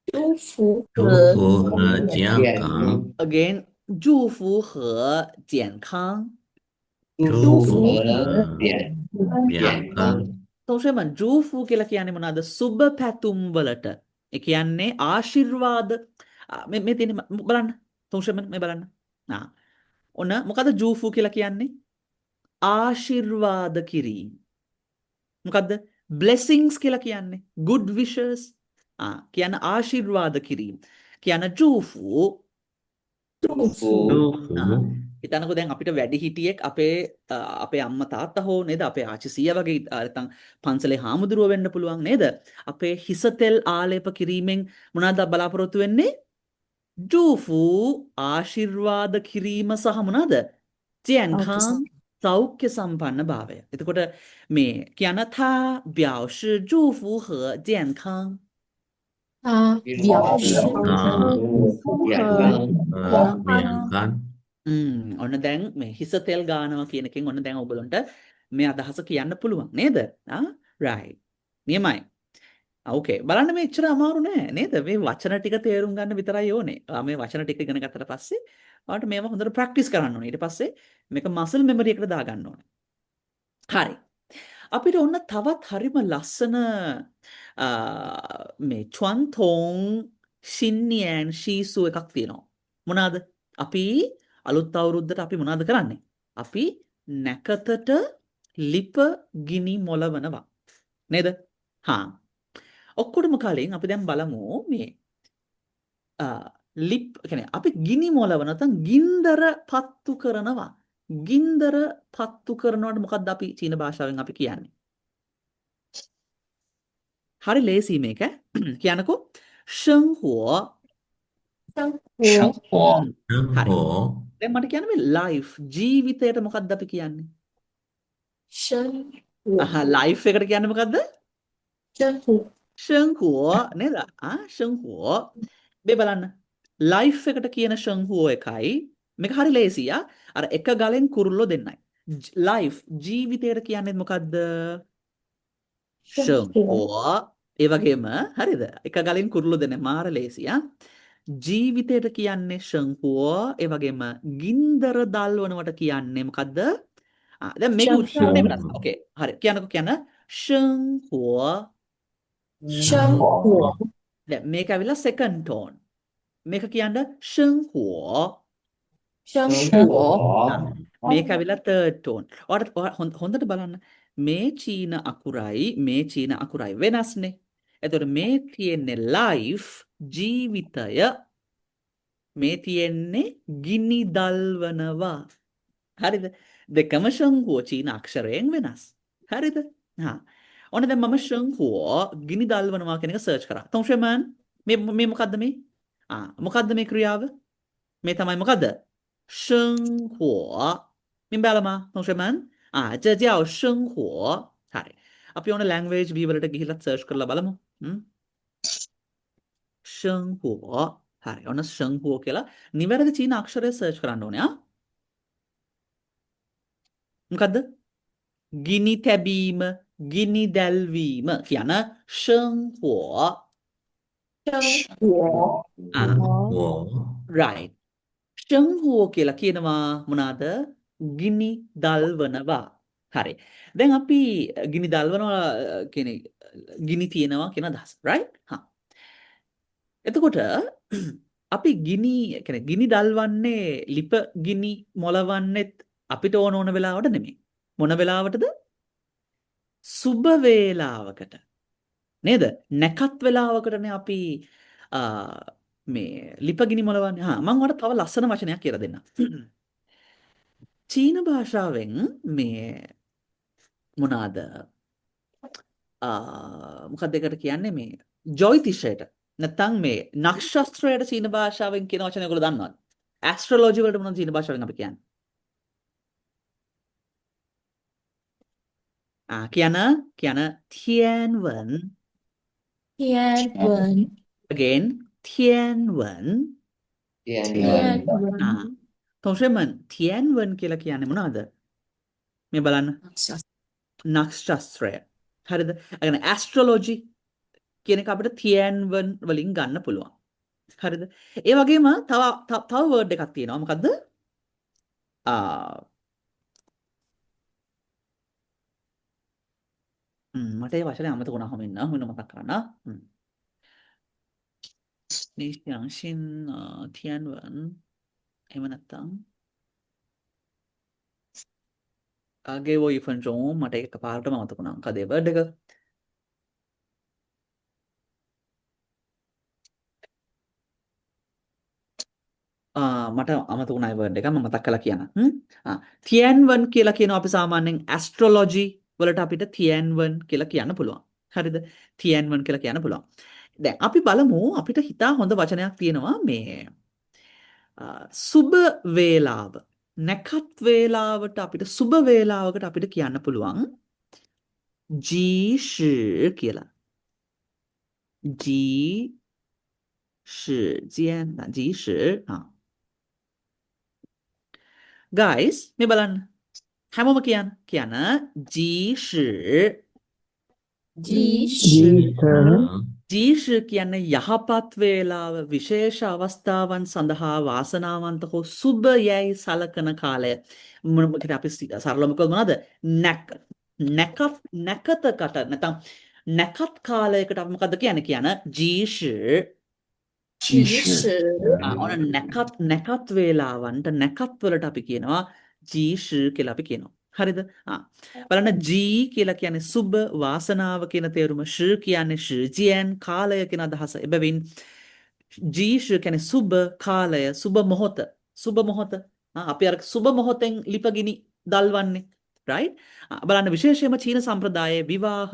祝福
祝
和
福和健康，
again 祝福和健康
祝福和健康，
තෝෂමන් 祝福කියලා කියන්නේ මොනවාද? සුබ පැතුම් වලට. ඒ කියන්නේ ආශිර්වාද. මේ තියෙන බලන්න. තෝෂමන් මේ බලන්න. ඔන්න මොකද්ද 祝福කියලා කියන්නේ? ආශිර්වාද කිරීම. මොකද්ද? blessings කියලා කියන්නේ good wishes. කියන ආශිර්වාද කිරීම. කියන 祝福
祝福
祝福，
හිතන්නකෝ දැන් අපිට වැඩි හිටියෙක් අපේ අම්මා තාත්තා හෝ නේද අපේ ආච්චි සීයා වගේ නැත්නම් පන්සලේ හාමුදුරුවෝ වෙන්න පුළුවන් නේද අපේ හිස තෙල් ආලේප කිරීමෙන් මොනවාද බලාපොරොත්තු වෙන්නේ 祝福 ආශිර්වාද කිරීම සහ මොනවාද 健康 සෞඛ්‍ය සම්පන්න භාවය. එතකොට මේ කියන තා 表示祝福和健康
他表示祝福和
健康，
ඔන්න දැන් මේ හිස තෙල් ගානවා කියන එකෙන් ඔන්න දැන් ඔයගොල්ලන්ට මේ අදහස කියන්න පුළුවන් නේද? right. නියමයි. ඕකේ. බලන්න මේ එච්චර අමාරු නෑ නේද? මේ වචන ටික තේරුම් ගන්න විතරයි ඕනේ. මේ වචන ටික ඉගෙන ගත්තට පස්සේ ඔයාලට මේවා හොඳට ප්‍රැක්ටිස් කරන්න ඕනේ. ඊට පස්සේ මේක මසල් මෙමරි එකට දාගන්න ඕනේ. හරි. අපිට ඔන්න තවත් හරිම ලස්සන මේ 传统新年习俗එකක් තියෙනවා. මොනවාද? අපි අලුත් අවුරුද්දට අපි මොනවද කරන්නේ? අපි නැකතට ලිප ගිනි මොලවනවා. නේද? ඔක්කොටම කලින් අපි දැන් බලමු මේ ලිප් කියන්නේ අපි ගිනි මොලවන නැත්නම් ගින්දර පත්තු කරනවා. ගින්දර පත්තු කරනවට මොකක්ද අපි චීන භාෂාවෙන් අපි කියන්නේ? හරි ලේසි මේක. කියනකෝ 生活
生活
生活
දැන් මට කියන්න මේ ලයිෆ් ජීවිතයට මොකක්ද අපි කියන්නේ?
生活
ලයිෆ් එකට කියන්නේ මොකද්ද?
生活
生活 නේද? 生活 මේ බලන්න. ලයිෆ් එකට කියන 生活 එකයි මේක හරි ලේසියි. අර එක ගලෙන් කුරුල්ලෝ දෙන්නයි. ලයිෆ් ජීවිතයට කියන්නේ මොකද්ද? 生活 ඒ වගේම හරිද? එක ගලින් කුරුල්ලෝ දෙන්නේ මාර ලේසියි. ජීවිතයට කියන්නේ 生活 ඒ වගේම ගින්දර දල්වනවට කියන්නේ මොකද්ද? දැන් මේක උච්චාරණය වෙනස්. ඕකේ. හරි. කියන්නකෝ කියන්න 生活
生活
දැන් මේක ඇවිල්ලා second tone. මේක කියන්න 生活
生活
මේක ඇවිල්ලා third tone. ඔයාලට හොඳට බලන්න. මේ චීන අකුරයි මේ චීන අකුරයි වෙනස්නේ. එතකොට මේ තියෙන්නේ life ජීවිතය මේ තියෙන්නේ ගිනි දල්වනවා. හරිද? දෙකම 生活 චීන අක්ෂරයෙන් වෙනස්. හරිද? ඔන්න දැන් මම 生活 ගිනි දල්වනවා කියන එක සර්ච් කරා. තොංශමන් මේ මොකද්ද මේ? මොකද්ද මේ ක්‍රියාව? මේ තමයි මොකද්ද? 生活 明白了吗？同学们这叫生活 හරි. අපි ඕන language view වලට ගිහිල්ලා search කරලා බලමු. 生活 හරි. ඔන්න 生活 කියලා නිවැරදි චීන අක්ෂරය search කරන්න ඕනේ. මොකද්ද? ගිනි තැබීම, ගිනි දැල්වීම කියන 生活
生活
我
right. 生活 කියලා කියනවා මොනවාද? ගිනි දල්වනවා. හරි. දැන් අපි ගිනි දල්වනවා කියන ගිනි තියනවා කියන අදහස. right? එතකොට අපි ගිනි කියන්නේ ගිනි දල්වන්නේ ලිප ගිනි මොලවන්නේත් අපිට ඕන වෙලාවට නෙමෙයි. මොන වෙලාවටද? සුබ වේලාවකට. නේද? නැකත් වෙලාවකටනේ අපි මේ ලිප ගිනි මොලවන්නේ. මම ඔයාලට තව ලස්සන වචනයක් කියලා දෙන්නම්. චීන භාෂාවෙන් මේ මොනවාද? මොකක්ද ඒකට කියන්නේ මේ ජොයිතිෂයට නැත්නම් මේ නක්ෂත්‍රයට චීන භාෂාවෙන් කියන වචන ඔයගොල්ලෝ දන්නවද? ඇස්ට්‍රොලොජි වලට මොනවද චීන භාෂාවෙන් අපි කියන්නේ? කියන තියන්වන්
Thiên
again තියන්වන් තොෂෙමන් තියන්වන් කියලා කියන්නේ මොනවද? මේ බලන්න නක්ෂත්‍රය. හරිද? අගන ඇස්ට්‍රොලොජි කියන එක අපිට තියන්වන් වලින් ගන්න පුළුවන්. හරිද? ඒ වගේම තව වර්ඩ් එකක් තියෙනවා. මොකද්ද? මට ඒ වචනේ අමතක වුණා හැමෙන්න. මොන මතක් කරන්න. නිශ්චයන්සින් තියන්වන් එහෙම නැත්නම් ගේ වෝ ඉෆන් ජෝම් මට ඒක පාරටම මතක වුණා. මොකද ඒ වර්ඩ් එක? මට අමතක වුණා ඒ වර්ඩ් එක. මම මතක් කරලා කියන්න. තියන්වන් කියලා කියනවා අපි සාමාන්‍යයෙන් ඇස්ට්‍රොලොජි වලට අපිට තියන්වන් කියලා කියන්න පුළුවන්. හරිද? තියන්වන් කියලා කියන්න පුළුවන්. දැන් අපි බලමු අපිට හිතා හොඳ වචනයක් තියෙනවා මේ සුබ වේලාව. නැකත් වේලාවට අපිට සුබ වේලාවකට අපිට කියන්න පුළුවන් ජී කියලා. ජී guys මේ බලන්න හැමෝම කියන්න ජීෂ් කියන්නේ යහපත් වේලාව විශේෂ අවස්ථාවන් සඳහා වාසනාවන්ත හෝ සුබ යැයි සලකන කාලය. මොකද අපි සරලවම කිව්වොත් මොනවද? නැකතකට නැත්නම් නැකත් කාලයකට අපි මොකද්ද කියන්නේ? ජීෂ් ඕන නැකත් වේලාවන්ට නැකත් වලට අපි කියනවා ජීෂ් කියලා අපි කියනවා. හරිද? බලන්න ජී කියලා කියන්නේ සුබ වාසනාව කියන තේරුම, ෂ් කියන්නේ ෂ්ජියන් කාලය කියන අදහස. එබැවින් ජීෂ් කියන්නේ සුබ කාලය, සුබ මොහොත. සුබ මොහොත. අපි අර සුබ මොහොතෙන් ලිපගිනි දල්වන්නේ. right? බලන්න විශේෂයෙන්ම චීන සම්ප්‍රදායේ විවාහ,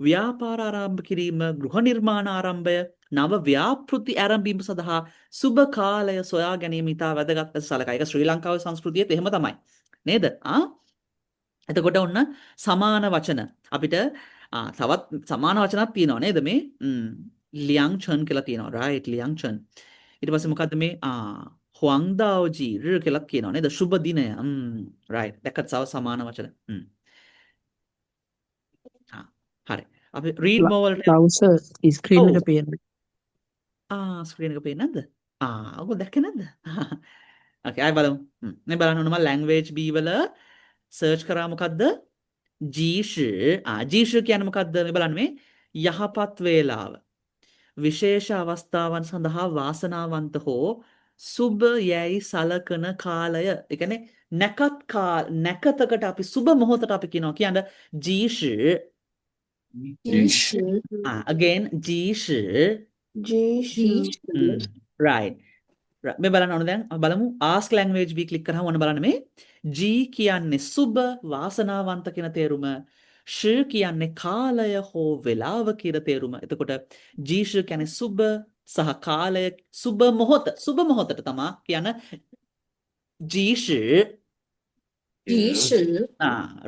ව්‍යාපාර ආරම්භ කිරීම, ගෘහ නිර්මාණ ආරම්භය, නව ව්‍යාපෘති ආරම්භීම සඳහා සුබ කාලය සොයා ගැනීම ඉතා වැදගත් ලෙස සැලකයි. ඒක ශ්‍රී ලංකාවේ සංස්කෘතියේත් එහෙම තමයි. නේද? එතකොට ඔන්න සමාන වචන අපිට තවත් සමාන වචනක් තියෙනවා නේද මේ? ලියං චන් කියලා තියෙනවා. right ලියං චන්. ඊට පස්සේ මොකද්ද මේ? හුවන්දාෝජි ර කියලා කියනවා නේද? සුබ දිනය. right. දැක්කත් සමාන වචන. හරි. අපි read more වලට
ලවුසර් ස්ක්‍රීන් එක පේන්නේ.
ස්ක්‍රීන් එක පේන්නේ නැද්ද? ඔයගොල්ලෝ දැක්කේ නැද්ද? okay ආයි බලමු. මේ බලන්න ඕන මම language B වල සර්ච් කරා මොකද්ද? ජීෂ් ජීෂ් කියන්නේ මොකද්ද? මේ බලන්න මේ යහපත් වේලාව. විශේෂ අවස්ථාවන් සඳහා වාසනාවන්ත හෝ සුබ යැයි සලකන කාලය. ඒ කියන්නේ නැකතකට අපි සුබ මොහොතට අපි කියනවා. කියන්නේ ජීෂ් again ජීෂ් right. මේ බලන්න ඕන දැන් බලමු ask language B ක්ලික් කරාම ඔන්න බලන්න මේ G කියන්නේ සුබ වාසනාවන්ත කියන තේරුම, ෂ කියන්නේ කාලය හෝ වේලාව කියන තේරුම. එතකොට G ෂ කියන්නේ සුබ සහ කාලය, සුබ මොහොත. සුබ මොහොතට තමයි කියන G ෂ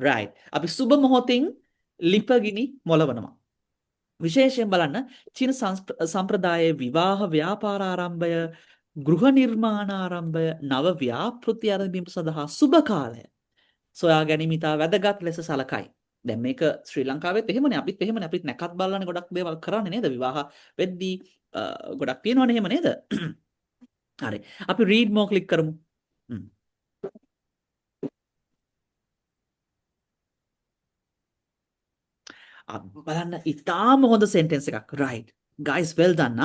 right. අපි සුබ මොහොතින් ලිපගිනි මොලවනවා. විශේෂයෙන් බලන්න චීන සම්ප්‍රදායේ විවාහ, ව්‍යාපාර ආරම්භය, ගෘහ නිර්මාණ ආරම්භය, නව ව්‍යාපෘති ආරම්භීම සඳහා සුබ කාලය සොයා ගැනීම ඉතා වැදගත් ලෙස සලකයි. දැන් මේක ශ්‍රී ලංකාවෙත් එහෙමනේ. අපිත් එහෙමනේ. අපිත් නැකත් බලලානේ ගොඩක් දේවල් කරන්නේ නේද? විවාහ වෙද්දී ගොඩක් තියෙනවනේ එහෙම නේද? හරි. අපි read more ක්ලික් කරමු. බලන්න ඉතාම හොඳ සෙන්ටෙන්ස් එකක්. right. guys well done.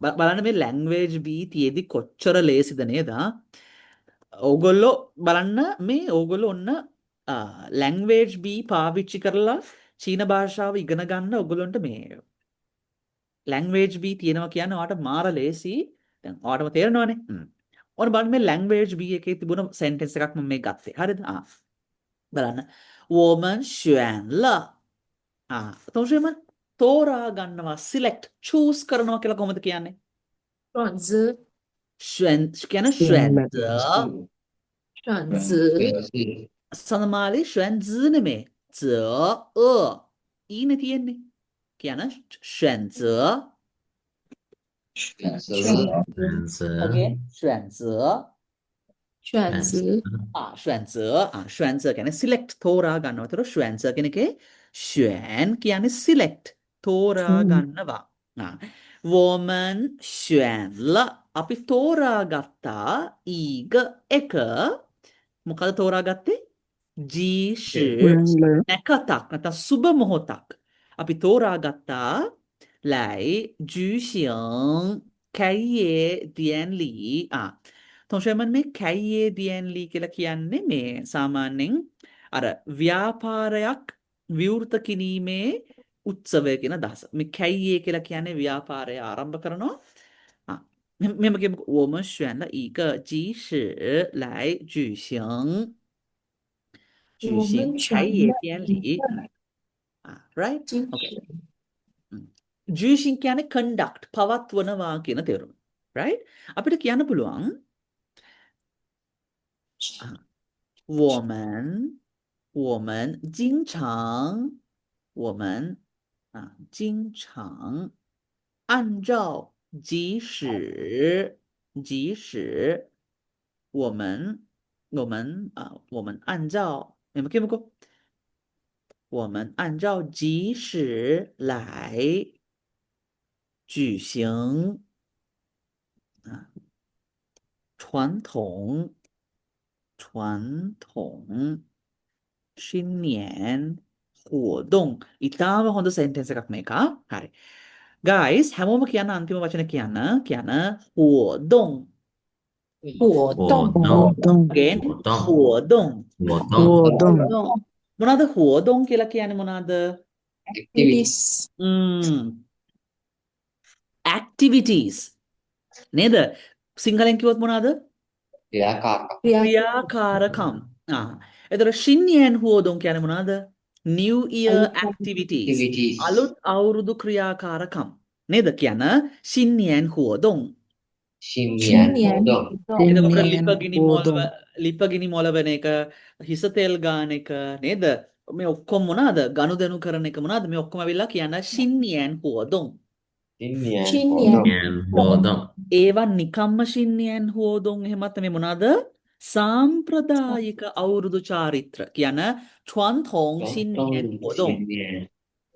බලන්න මේ language B තියේදි කොච්චර ලේසිද නේද? ඕගොල්ලෝ බලන්න මේ ඕගොල්ලෝ ඔන්න language B පාවිච්චි කරලා චීන භාෂාව ඉගෙන ගන්න ඕගොල්ලන්ට මේ language B තියෙනවා කියන්නේ ඔයාලට මාර ලේසි. දැන් ඔයාලටම තේරෙනවනේ. ඔන්න බලන්න මේ language B එකේ තිබුණ sentence එකක් මම මේ ගත්තේ. හරිද? බලන්න. 我们选了同学们 තෝරා ගන්නවා select choose කරනවා කියලා කොහොමද කියන්නේ?
选择
කියන 选择
选择
සනමාලි 选择 නෙමේ 择 ඊනේ තියෙන්නේ. කියන 选择
选择
again 选择
选择
选择选择කියන්නේ select තෝරා ගන්නවා. ඒතර 选择කියන එකේ 选 කියන්නේ select තෝරා ගන්නවා. 我们选了 අපි තෝරා ගත්තා 一个 එක මොකද තෝරාගත්තේ? 即时 නැකතක් නැත්නම් සුබ මොහොතක් අපි තෝරාගත්තා 来举行开业典礼 同学们මේ 开业典礼 කියලා කියන්නේ මේ සාමාන්‍යයෙන් අර ව්‍යාපාරයක් විවෘත කිරීමේ උත්සවය කියන අදහස. මේ 开业 කියලා කියන්නේ ව්‍යාපාරය ආරම්භ කරනවා. මෙහෙම කියමුකෝ 我们选了一个集市来举行
我们
开业典礼 right
举
okay 举行කියන්නේ conduct පවත්වනවා කියන තේරුම right අපිට කියන්න පුළුවන් 我们经常按照即使我们按照你们听不过我们按照即时来举行传统新年活动 ඉතාම හොඳ සෙන්ටෙන්ස් එකක් මේක. හරි. guys හැමෝම කියන්න අන්තිම වචන කියන්න 活动
活动
again 活动 මොනවාද 活动 කියලා කියන්නේ මොනවාද?
activities
activities නේද? සිංහලෙන් කිව්වොත් මොනවාද? ක්‍රියාකාරකම්. එතකොට 新年活动 කියන්නේ මොනවාද? new year activities. අලුත් අවුරුදු ක්‍රියාකාරකම්. නේද? කියන 新年活动.
新年
එතකොට ලිපගිනි මොලවන එක, හිස තෙල් ගාන එක නේද? මේ ඔක්කොම මොනවාද? ගනුදෙනු කරන එක මොනවාද? මේ ඔක්කොම අවිල්ලා කියන 新年活动.
新年
ඒවා නිකම්ම 新年活动 එහෙමත් මේ මොනවාද? සාම්ප්‍රදායික අවුරුදු චාරිත්‍ර කියන 传统新年活动.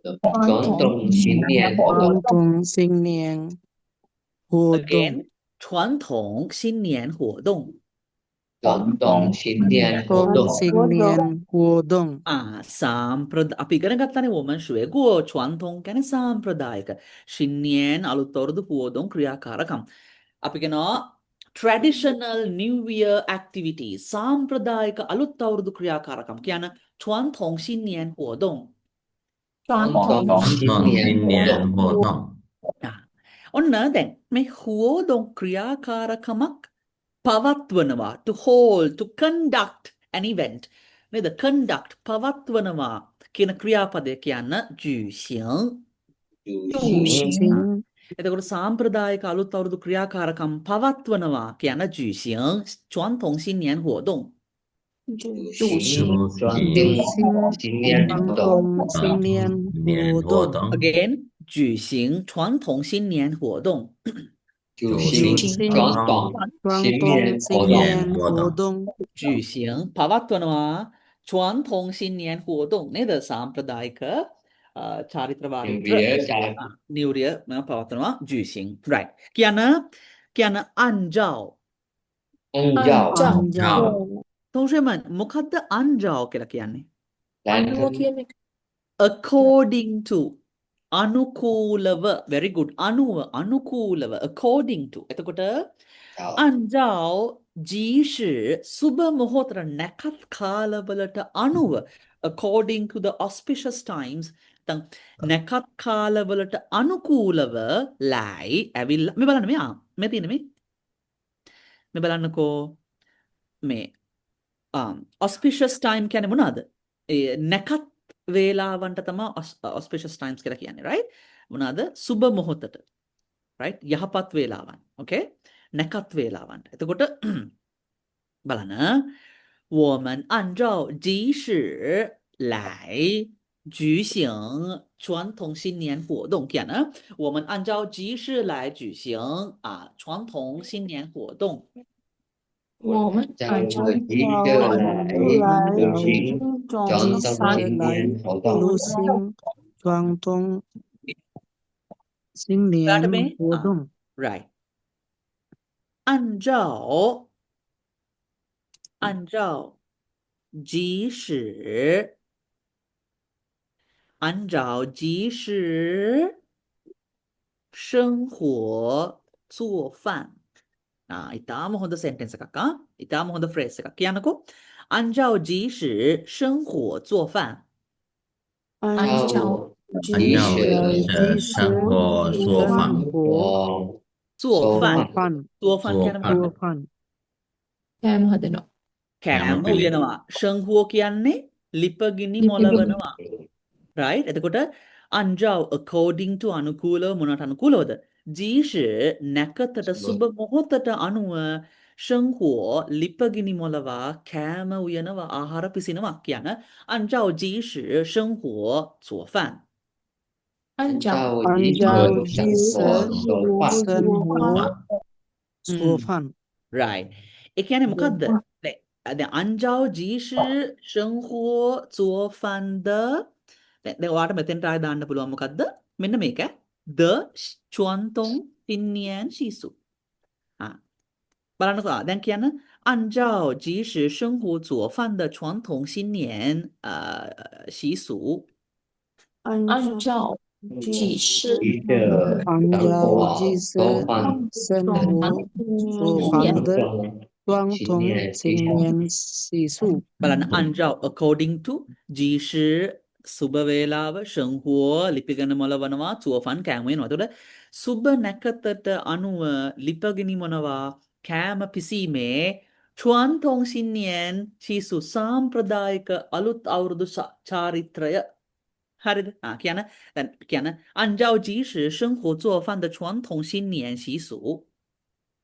传统新年活动
again 传统新年活动.
新年活动
අපි ඉගෙන ගත්තානේ 我们学过传统 කියන්නේ සාම්ප්‍රදායික 新年 අලුත් අවුරුදු 活动 ක්‍රියාකාරකම්. අපි කියනවා traditional new year activities සාම්ප්‍රදායික අලුත් අවුරුදු ක්‍රියාකාරකම් කියන 传统新年活动.
传统
ඔන්න දැන් මේ 活动 ක්‍රියාකාරකමක් පවත්වනවා to hold to conduct an event නේද? conduct පවත්වනවා කියන ක්‍රියාපදය කියන්න 举行. එතකොට සාම්ප්‍රදායික අලුත් අවුරුදු ක්‍රියාකාරකම් පවත්වනවා කියන 举行传统新年活动.
新年活动
again 举行传统新年活动. 举行 පවත්වනවා 传统新年活动 නේද? සාම්ප්‍රදායික චාරිත්‍ර වාරිත්‍ර New Year පවත්වනවා 举行 right. කියන 按照 同学们 මොකද්ද 按照කියලා කියන්නේ? according to අනුකූලව very good අනුකූලව according to එතකොට 按照即时 සුබ මොහොතට නැකත් කාලවලට අනුව according to the auspicious times නැකත් කාලවලට අනුකූලව ලයි ඇවිල්ලා මේ බලන්න මේ තියෙන මේ බලන්නකෝ මේ auspicious time කියන්නේ මොනවාද? නැකත් වේලාවන්ට තමයි auspicious times කියලා කියන්නේ right මොනවාද සුබ මොහොතට right යහපත් වේලාවන් okay නැකත් වේලාවන්ට එතකොට බලන්න 我们按照即时来举行传统新年活动 කියන 我们按照即时来举行传统新年活动
我们按照
即时来举行传统新年活动
举行传统新年活动
right 按照即时按照即时生活做饭ඉතාම හොඳ sentence එකක් ඉතාම හොඳ phrase එකක් කියන්නකෝ 按照即时生活做饭
按照
即时
生
活做饭
做饭
做
කියන්නේ
饭
කෑම හදනවා
කෑම උයනවා 生活 කියන්නේ ලිපගිනි මොලවනවා right එතකොට 按照 according to අනුකූලව මොනට අනුකූලවද 即使 නැකතට සුබ මොහොතට අනුව 生活 ලිපගිනි මොලවා කෑම උයනවා ආහාර පිසිනවා කියන 按照即时生活做饭
按照
按照即时生活做饭
right ඒ කියන්නේ මොකද්ද දැන් 按照即时生活做饭的දැන් ඔයාලට මෙතෙන්ට ආයෙ දාන්න පුළුවන් මොකද්ද මෙන්න මේක the 传统新年习俗බලන්නකෝ දැන් කියන්න 按照即时生活做饭的传统新年习俗
按照即时
按照即时生活做饭的传统新年习俗
බලන්න 按照 according to 即时 සුබ වේලාව 生活 ලිපිගන මොලවනවා 做饭 කෑම වෙනවා. එතකොට සුබ නැකතට අනුව ලිපගිනි මොනවා කෑම පිසීමේ 传统新年习俗 සාම්ප්‍රදායික අලුත් අවුරුදු චාරිත්‍රය හරිද? කියන දැන් කියන 按照即时生活做饭的传统新年习俗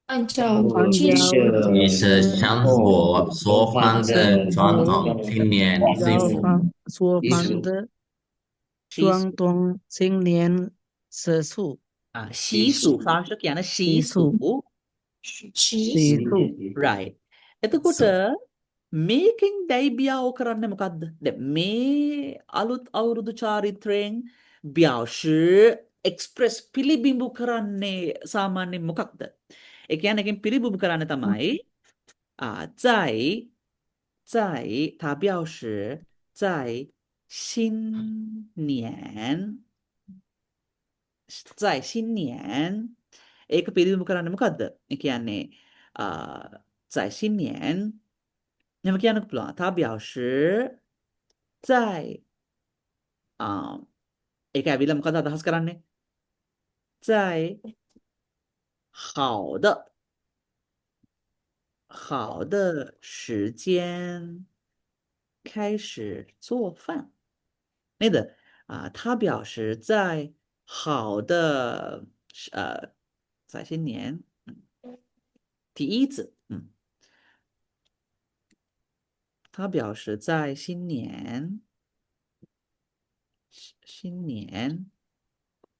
按照
即时生活做饭的传统新年习俗
做饭的传统新年习俗
习俗 사실 කියන 习俗
习俗
right එතකොට මේකෙන් දැයිබියාව කරන්නේ මොකද්ද? දැන් මේ අලුත් අවුරුදු චාරිත්‍රයෙන් 表示 express පිළිබිඹු කරන්නේ සාමාන්‍යයෙන් මොකක්ද? ඒ කියන්නේ එකෙන් පිළිබිඹු කරන්නේ තමයි 它表示在新年ඒක පිළිබිඹු කරන්නේ මොකද්ද? ඒ කියන්නේ 在新年 එහෙම කියන්න පුළුවන්. 它表示在ඒක ඇවිල්ලා මොකද අදහස් කරන්නේ? 在好的时间开始做饭 නේද? 它表示在好的在新年第一字它表示在新年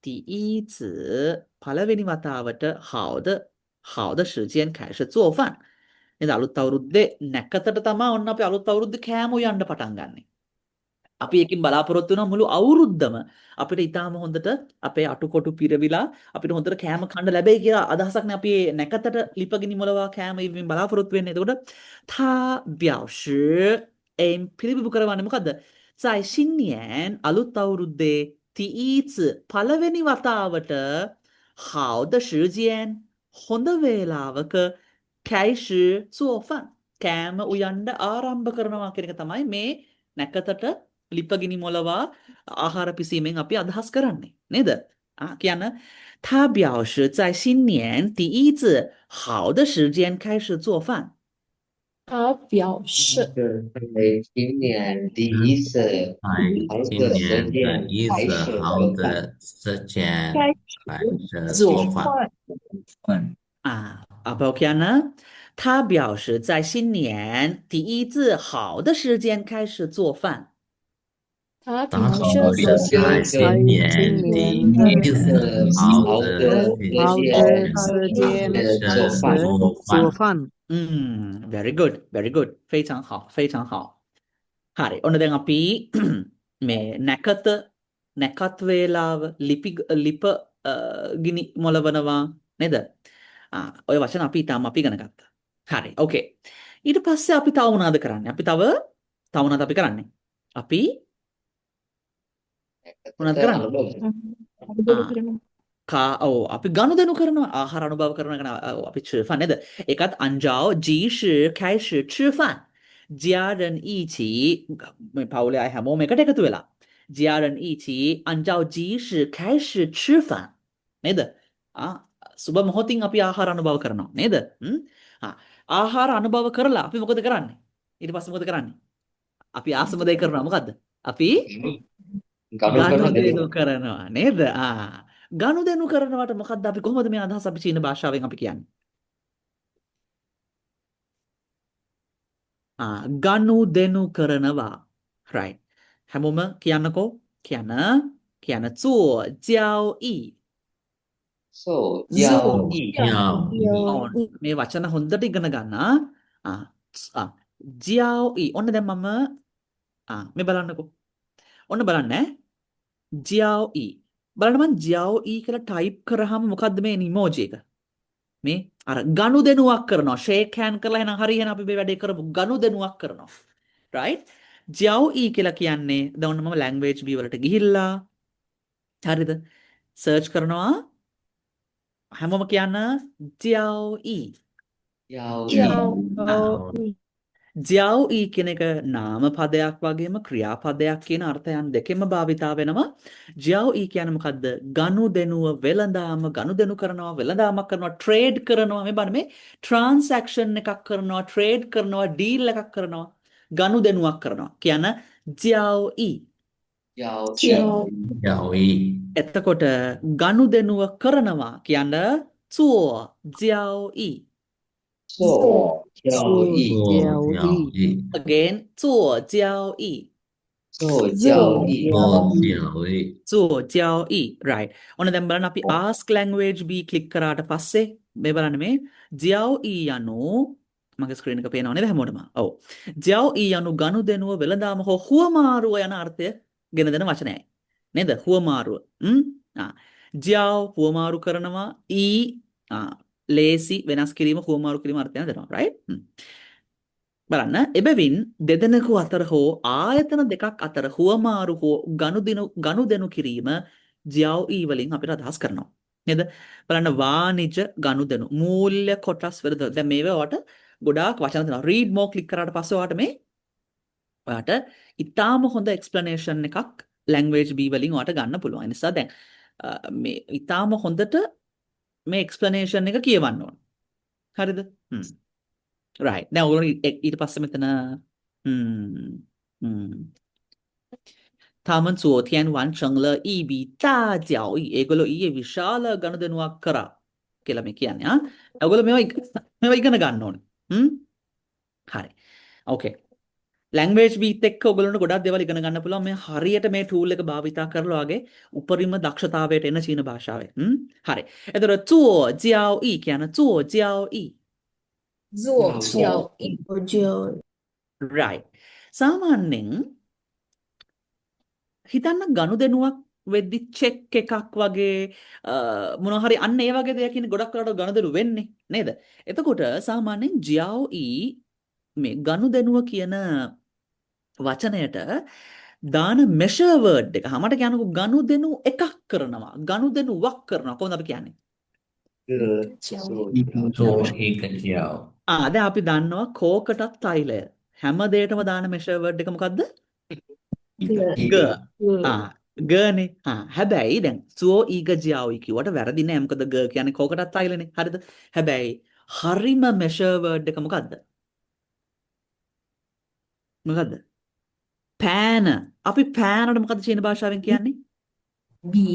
第一子 පළවෙනි වතාවට 好的时间开始做饭 නේද අලුත් අවුරුද්දේ නැකතට තමයි ඔන්න අපි අලුත් අවුරුද්දේ කෑම උයන්න පටන් ගන්නෙ. අපි එකකින් බලාපොරොත්තු වෙනවා මුළු අවුරුද්දම අපිට ඊටාම හොඳට අපේ අටුකොටු පිරවිලා අපිට හොඳට කෑම කන්න ලැබෙයි කියලා අදහසක් නේ අපි නැකතට ලිපගිනි මොලවා කෑම ඉවින් බලාපොරොත්තු වෙන්නේ. එතකොට 它表示පිළිබිඹු කරවන්නේ මොකද්ද? 在新年 අලුත් අවුරුද්දේ 第一次 පළවෙනි වතාවට 好的时间 හොඳ වේලාවක 开始做饭 කෑම උයන්න ආරම්භ කරනවා කියන එක තමයි මේ නැකතට ලිපගිනි මොලවා ආහාර පිසීමෙන් අපි අදහස් කරන්නේ නේද? කියන්න 它表示在新年第一次好的时间开始做饭
他表示
在今年第一次好
今
的时
年的
间
一
开
次
始
好
做饭。
的时间
开
开
始
始做
做
饭。
饭。
apa Okiana？他表示在新年第一次好的时间开始做饭。
他
他
表示
表示在新年
今
第
年的
一次好的
好的时间
开始
开始
做
做
饭。
饭。
very good, very good. 非常好，非常好。හරි. ඔන්න දැන් අපි මේ නැකත් වේලාව ලිප ගිනි මොලවනවා නේද? ඔය වචන අපි තාම අපි ඉගෙන ගත්තා. හරි. ඕකේ. ඊට පස්සේ අපි තව මොනවද කරන්නේ? අපි තව මොනවද අපි කරන්නේ? අපි මොනවද කරන්නේ? ඔව් අපි ගනුදෙනු කරනවා ආහාර අනුභව කරනවා කියන අපි 吃饭 නේද? ඒකත් 按照即时开始吃饭。家人一起 මේ පවුලේ අය හැමෝම එකට එකතු වෙලා 家人一起按照即时开始吃饭 නේද? සුබ මොහොතින් අපි ආහාර අනුභව කරනවා නේද? ආහාර අනුභව කරලා අපි මොකද කරන්නේ? ඊට පස්සේ මොකද කරන්නේ? අපි ආසම දේ කරනවා මොකද්ද? අපි ගනුදෙනු කරනවා නේද? ගනුදෙනු කරනවට මොකද්ද අපි කොහොමද මේ අදහස අපි චීන භාෂාවෙන් අපි කියන්නේ? ගනුදෙනු කරනවා. right. හැමෝම කියන්නකෝ. කියන්න 做交易. මේ වචන හොඳට ඉගෙන ගන්න. 交易 ඔන්න දැන් මම මේ බලන්නකෝ. ඔන්න බලන්න ඈ. 交易 බලන්න මම 交易කියලා ටයිප් කරාම මොකද්ද මේ ඉමෝජි එක? මේ අර ගනුදෙනුවක් කරනවා ෂේක් හෑන්ඩ් කරලා එහෙනම් හරි එහෙනම් අපි මේ වැඩේ කරමු ගනුදෙනුවක් කරනවා right 交易කියලා කියන්නේ දැන් ඔන්න මම language B වලට ගිහිල්ලා හරිද සර්ච් කරනවා හැමෝම කියන්න 交易 交易කියන එක නාම පදයක් වගේම ක්‍රියාපදයක් කියන අර්ථයන් දෙකෙන්ම භාවිතා වෙනවා 交易කියන්නේ මොකද්ද ගනුදෙනුව වෙළඳාම ගනුදෙනු කරනවා වෙළඳාමක් කරනවා ට්‍රේඩ් කරනවා මේ බලන්න මේ ට්‍රාන්සැක්ෂන් එකක් කරනවා ට්‍රේඩ් කරනවා ඩීල් එකක් කරනවා ගනුදෙනුවක් කරනවා කියන 交易 එතකොට ගනුදෙනුව කරනවා කියන 做交易 again 做交易做交易 right ඔන්න දැන් බලන්න අපි ask language B click කරාට පස්සේ මේ බලන්න මේ 交易 යනු මගේ ස්ක්‍රීන් එක පේනව නේද හැමෝටම ඔව් 交易 යනු ගනුදෙනුව වෙළඳාම හෝ හුවමාරුව යන අර්ථය ගෙන දෙන වචනයයි නේද හුවමාරුව 交 හුවමාරු කරනවා e ලේසි වෙනස් කිරීම හුවමාරු කිරීම අර්ථයන් දෙනවා right බලන්න එබැවින් දෙදෙනෙකු අතර හෝ ආයතන දෙකක් අතර හුවමාරු හෝ ගනුදෙනු කිරීම 交易 වලින් අපිට අදහස් කරනවා නේද බලන්න වාණිජ ගනුදෙනු මූල්‍ය කොටස් වලද දැන් මේවට ගොඩාක් වචන තියෙනවා read more click කරාට පස්සේ ඔයාට ඉතාම හොඳ explanation එකක් language B වලින් ඔයාට ගන්න පුළුවන් ඒ නිසා දැන් මේ ඉතාම හොඳට මේ explanation එක කියවන්න ඕන හරිද right දැන් ඔයගොල්ලෝ ඊට පස්සේ මෙතන 他们昨天完成了一笔大交易 ඒගොල්ලෝ ඊයේ විශාල ගනුදෙනුවක් කරා කියලා මේ කියන්නේ ඔයගොල්ලෝ මේවා ඉගෙන ගන්න ඕනේ හරි okay language B එක්ක ඔයගොල්ලන්ට ගොඩක් දේවල් ඉගෙන ගන්න පුළුවන් මේ හරියට මේ tool එක භාවිතා කරලා වගේ උපරිම දක්ෂතාවයට එන චීන භාෂාවේ හරි එතකොට 做交易 කියන 做交易right සාමාන්‍යයෙන් හිතන්න ගනුදෙනුවක් වෙද්දි චෙක් එකක් වගේ මොනවා හරි අන්න ඒ වගේ දෙයකින් ගොඩක් වෙලාවට ගනුදෙනු වෙන්නේ නේද එතකොට සාමාන්‍යයෙන් 交易 මේ ගනුදෙනුව කියන වචනයට දාන measure word එක හැමකට කියනකො ගනුදෙනු එකක් කරනවා ගනුදෙනුවක් කරනවා කොහොමද අපි කියන්නේ දැන් අපි දන්නවා කෝකටත් තෛලය හැම දෙයකම දාන measure word එක මොකද්ද ගනේ හැබැයි දැන් 做一个交易 කිව්වට වැරදි නෑ මොකද ග කියන්නේ කෝකටත් තෛලනේ හරිද හැබැයි හරිම measure word එක මොකද්ද මොකද්ද? පෑන. අපි පෑනට මොකද්ද චීන භාෂාවෙන් කියන්නේ?
比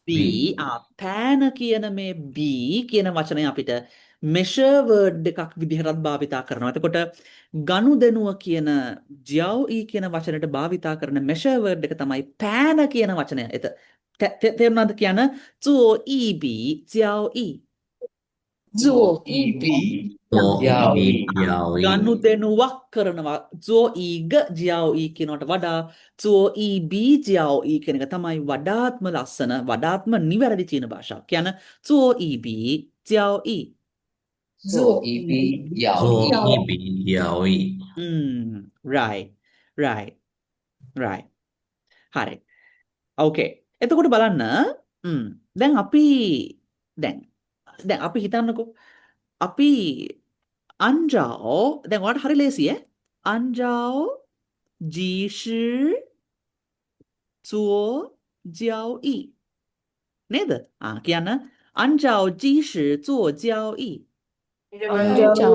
B. පෑන කියන මේ B කියන වචනය අපිට measure word එකක් විදිහටත් භාවිතා කරනවා. එතකොට ගනුදෙනුව කියන jiao e කියන වචනයට භාවිතා කරන measure word එක තමයි පෑන කියන වචනය. තේරුණාද කියන 做一笔交易
做一笔
交易
ගනුදෙනුවක් කරනවා 做一个交易කියනකට වඩා 做一笔交易කියන එක තමයි වඩාත්ම ලස්සන වඩාත්ම නිවැරදි චීන භාෂාව. කියන 做一笔交易
做
做一笔交易
right right right හරි okay එතකොට බලන්න දැන් අපි හිතන්නකෝ අපි අන්ජාෝ දැන් ඔයාලට හරි ලේසි ඈ අන්ජාෝ ජීෂි zuo jiao yi නේද? කියන්න අන්ජාෝ ජීෂි zuo jiao yi
按照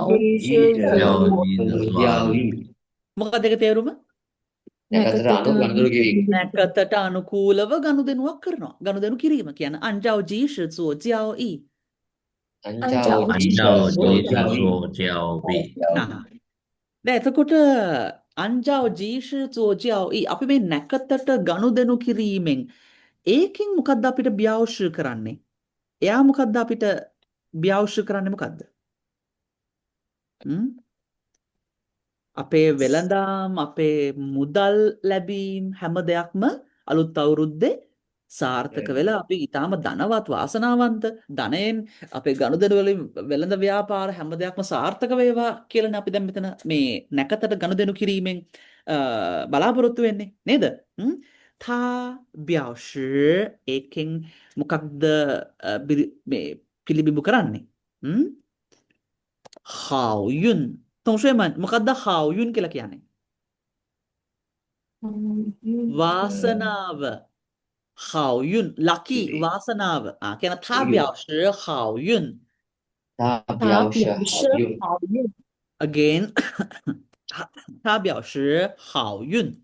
මොකක්ද ඒක තේරුම? නැකතට අනුකූලව ගනුදෙනුවක් කරනවා. ගනුදෙනු කිරීම කියන අන්ජාෝ ජීෂි zuo jiao yi
按照基础交易
දැන් එතකොට අන්ජාෝ ජීෂි zuo jiao yi අපි මේ නැකතට ගනුදෙනු කිරීමෙන් ඒකෙන් මොකද්ද අපිට ව්‍යවශ්‍ය කරන්නේ? එයා මොකද්ද අපිට ව්‍යවශ්‍ය කරන්නේ මොකද්ද? අපේ වෙළඳාම් අපේ මුදල් ලැබීම් හැම දෙයක්ම අලුත් අවුරුද්දේ සාර්ථක වෙලා අපි ඊටාම ධනවත් වාසනාවන්ත ධනයෙන් අපේ ගනුදෙනු වලින් වෙළඳ ව්‍යාපාර හැම දෙයක්ම සාර්ථක වේවා කියලානේ අපි දැන් මෙතන මේ නැකතට ගනුදෙනු කිරීමෙන් බලාපොරොත්තු වෙන්නේ නේද? තා ව්‍යවශ්‍ය ඒකෙන් මොකක්ද මේ පිළිබිඹු කරන්නේ? 好运 同学们මොකක්ද 好运 කියලා කියන්නේ? වාසනාව 好运 lucky වාසනාව කියන 他表示好运
它表示好运
again 他表示好运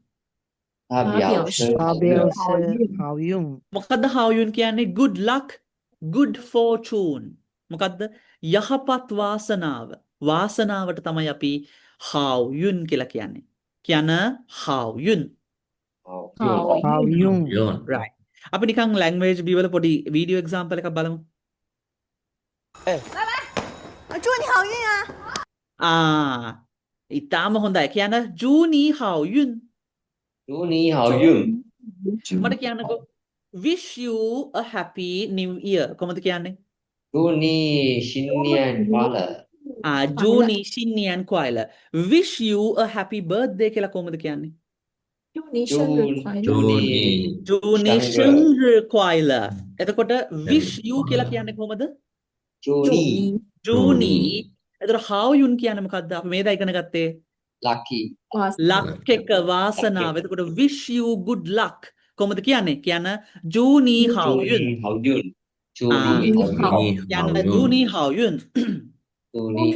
它表示
好运
මොකද්ද 好运 කියන්නේ? good luck good fortune මොකද්ද? යහපත් වාසනාව වාසනාවට තමයි අපි 好运 කියලා කියන්නේ. කියන 好运
好运
right. අපි නිකන් language B වල පොඩි video example එකක් බලමු.
祝你好运啊！
ඉතාලම හොඳයි. කියන 祝你好运
祝你好运
මට කියන්නකෝ wish you a happy new year කොහොමද කියන්නේ?
祝你新年快乐
祝你新年快乐 wish you a happy birthday කියලා කොහොමද කියන්නේ?
祝你生日快乐！
祝你生日快乐 එතකොට wish you කියලා කියන්නේ කොහොමද?
祝你
ජූනි එතකොට how yun කියන්නේ මොකද්ද? අපි මේ දා ඉගෙන ගත්තේ
lucky
luck එක වාසනාව. එතකොට wish you good luck කොහොමද කියන්නේ? කියන ජූනි how yun
好运祝你好运
කියන ජූනි how yun
祝你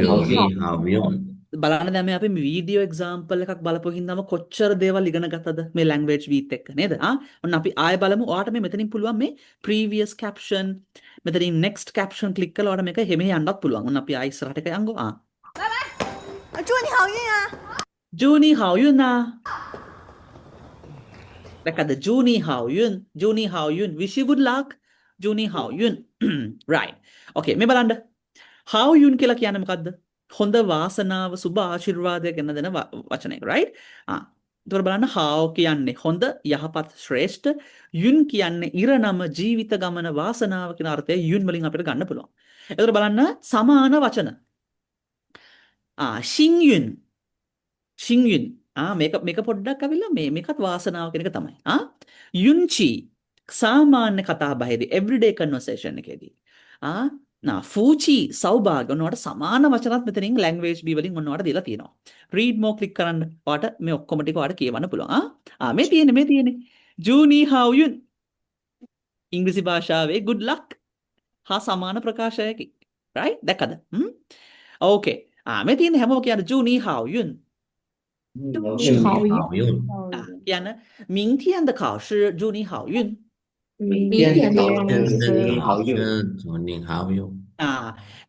好运
බලන්න දැන් මේ අපි වීඩියෝ එක්සැම්පල් එකක් බලපුව හින්දාම කොච්චර දේවල් ඉගෙන ගත්තද මේ ලැන්ග්වේජ් වීත් එක්ක නේද? ඔන්න අපි ආයෙ බලමු. ඔයාලට මේ මෙතනින් පුළුවන් මේ previous caption මෙතනින් next caption click කරලා ඔයාලට මේක හැමේ යන්නත් පුළුවන්. ඔන්න අපි ආයෙ ඉස්සරහට එක යන්ගෝ.
祝你好运啊！
ජූනි how yun දැක්කද? ජූනි how yun June how yun wish you good luck June how yun right okay මේ බලන්න how yun කියලා කියන්නේ මොකද්ද? හොඳ වාසනාව සුබ ආශිර්වාදය ගැන දෙන වචනයක right එතකොට බලන්න how කියන්නේ හොඳ යහපත් ශ්‍රේෂ්ඨ yun කියන්නේ ඉරණම ජීවිත ගමන වාසනාව කියන අර්ථය yun වලින් අපිට ගන්න පුළුවන්. එතකොට බලන්න සමාන වචන ශින්යුන් ශින්යුන් මේක පොඩ්ඩක් අවිලා මේකත් වාසනාව කියන එක තමයි. යුන්චි සාමාන්‍ය කතා බහේදී everyday conversation එකේදී ෆූචි සෞභාග්‍ය ඔන්නවට සමාන වචනත් මෙතනින් language B වලින් ඔන්නවට දීලා තියෙනවා. read more click කරන්න ඔයාලට මේ ඔක්කොම ටික ඔයාලට කියවන්න පුළුවන්. මේ තියෙන්නේ ජූනි how yun ඉංග්‍රීසි භාෂාවේ good luck හා සමාන ප්‍රකාශයකි. right දැක්කද? okay මේ තියෙන්නේ හැමෝම කියන්නේ ජූනි how yun
祝你好运，
好运，කියන්න
明天的考试祝你好运。
明天的考
天
试
的考试祝你好运。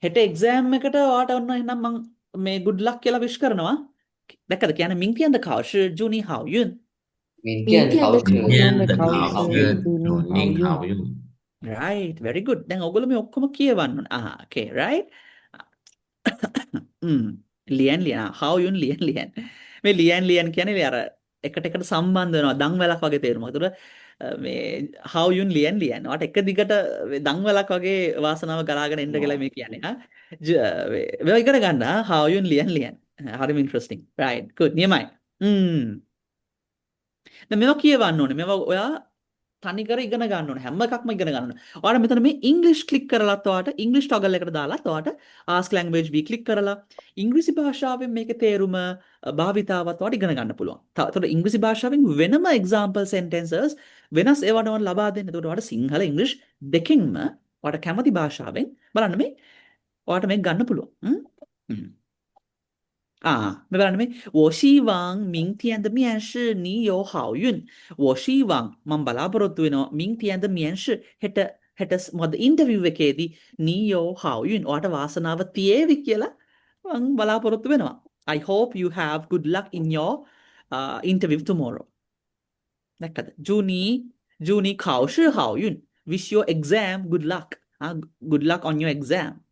හෙට එක්සෑම් එකට වාට ඔන්න එහෙනම් මං මේ good luck කියලා විශ් කරනවා. දැක්කද කියන්නේ 明天的考试祝你好运。
明天的考
明天的考
考
试
试祝
祝
你
你好
好运。
运。
Right, very good. දැන් ඔයගොල්ලෝ මේ ඔක්කොම කියවන්න ඕන. Okay, right? ලියන් how yun ලියන්. මේ ලියන් කියන්නේ අර එකට එකට සම්බන්ධ වෙනවා. දන් වැලක් වගේ තේරුමක්. ඒතර මේ how yun ලියන්. ඔයාට එක දිගට දන් වැලක් වගේ වාසනාව ගලාගෙන එන්න කියලා මේ කියන්නේ. මේවා ඉගෙන ගන්න. how yun ලියන්. හරිම interesting. Right, good. නියමයි. දැන් මේවා කියවන්න ඕනේ. මේවා ඔයා තනිකර ඉගෙන ගන්න ඕනේ. හැම එකක්ම ඉගෙන ගන්න ඕනේ. ඔයාලා මෙතන මේ ඉංග්‍රීසි ක්ලික් කරලත් ඔයාට ඉංග්‍රීසි ටොගල් එකට දාලත් ඔයාට ask language B ක්ලික් කරලා ඉංග්‍රීසි භාෂාවෙන් මේකේ තේරුම භාවිතාවත් ඔයාට ඉගෙන ගන්න පුළුවන්. එතකොට ඉංග්‍රීසි භාෂාවෙන් වෙනම example sentences වෙනස් ඒවට ඔයාලා ලබා දෙන්න. එතකොට ඔයාට සිංහල ඉංග්‍රීසි දෙකෙන්ම ඔයාට කැමති භාෂාවෙන් බලන්න මේ ඔයාට මේක ගන්න පුළුවන්. 没办法，我希望明天的面试你有好运。我希望මම බලාපොරොත්තු වෙනවා 明天的面试හෙට මොකද ඉන්ටර්විව් එකේදී 你有好运 ඔයාට වාසනාව තියේවි කියලා මම බලාපොරොත්තු වෙනවා. I hope you have good luck in your interview tomorrow. දැක්කද? 祝你考试好运 wish your exam good luck. good luck on your exam.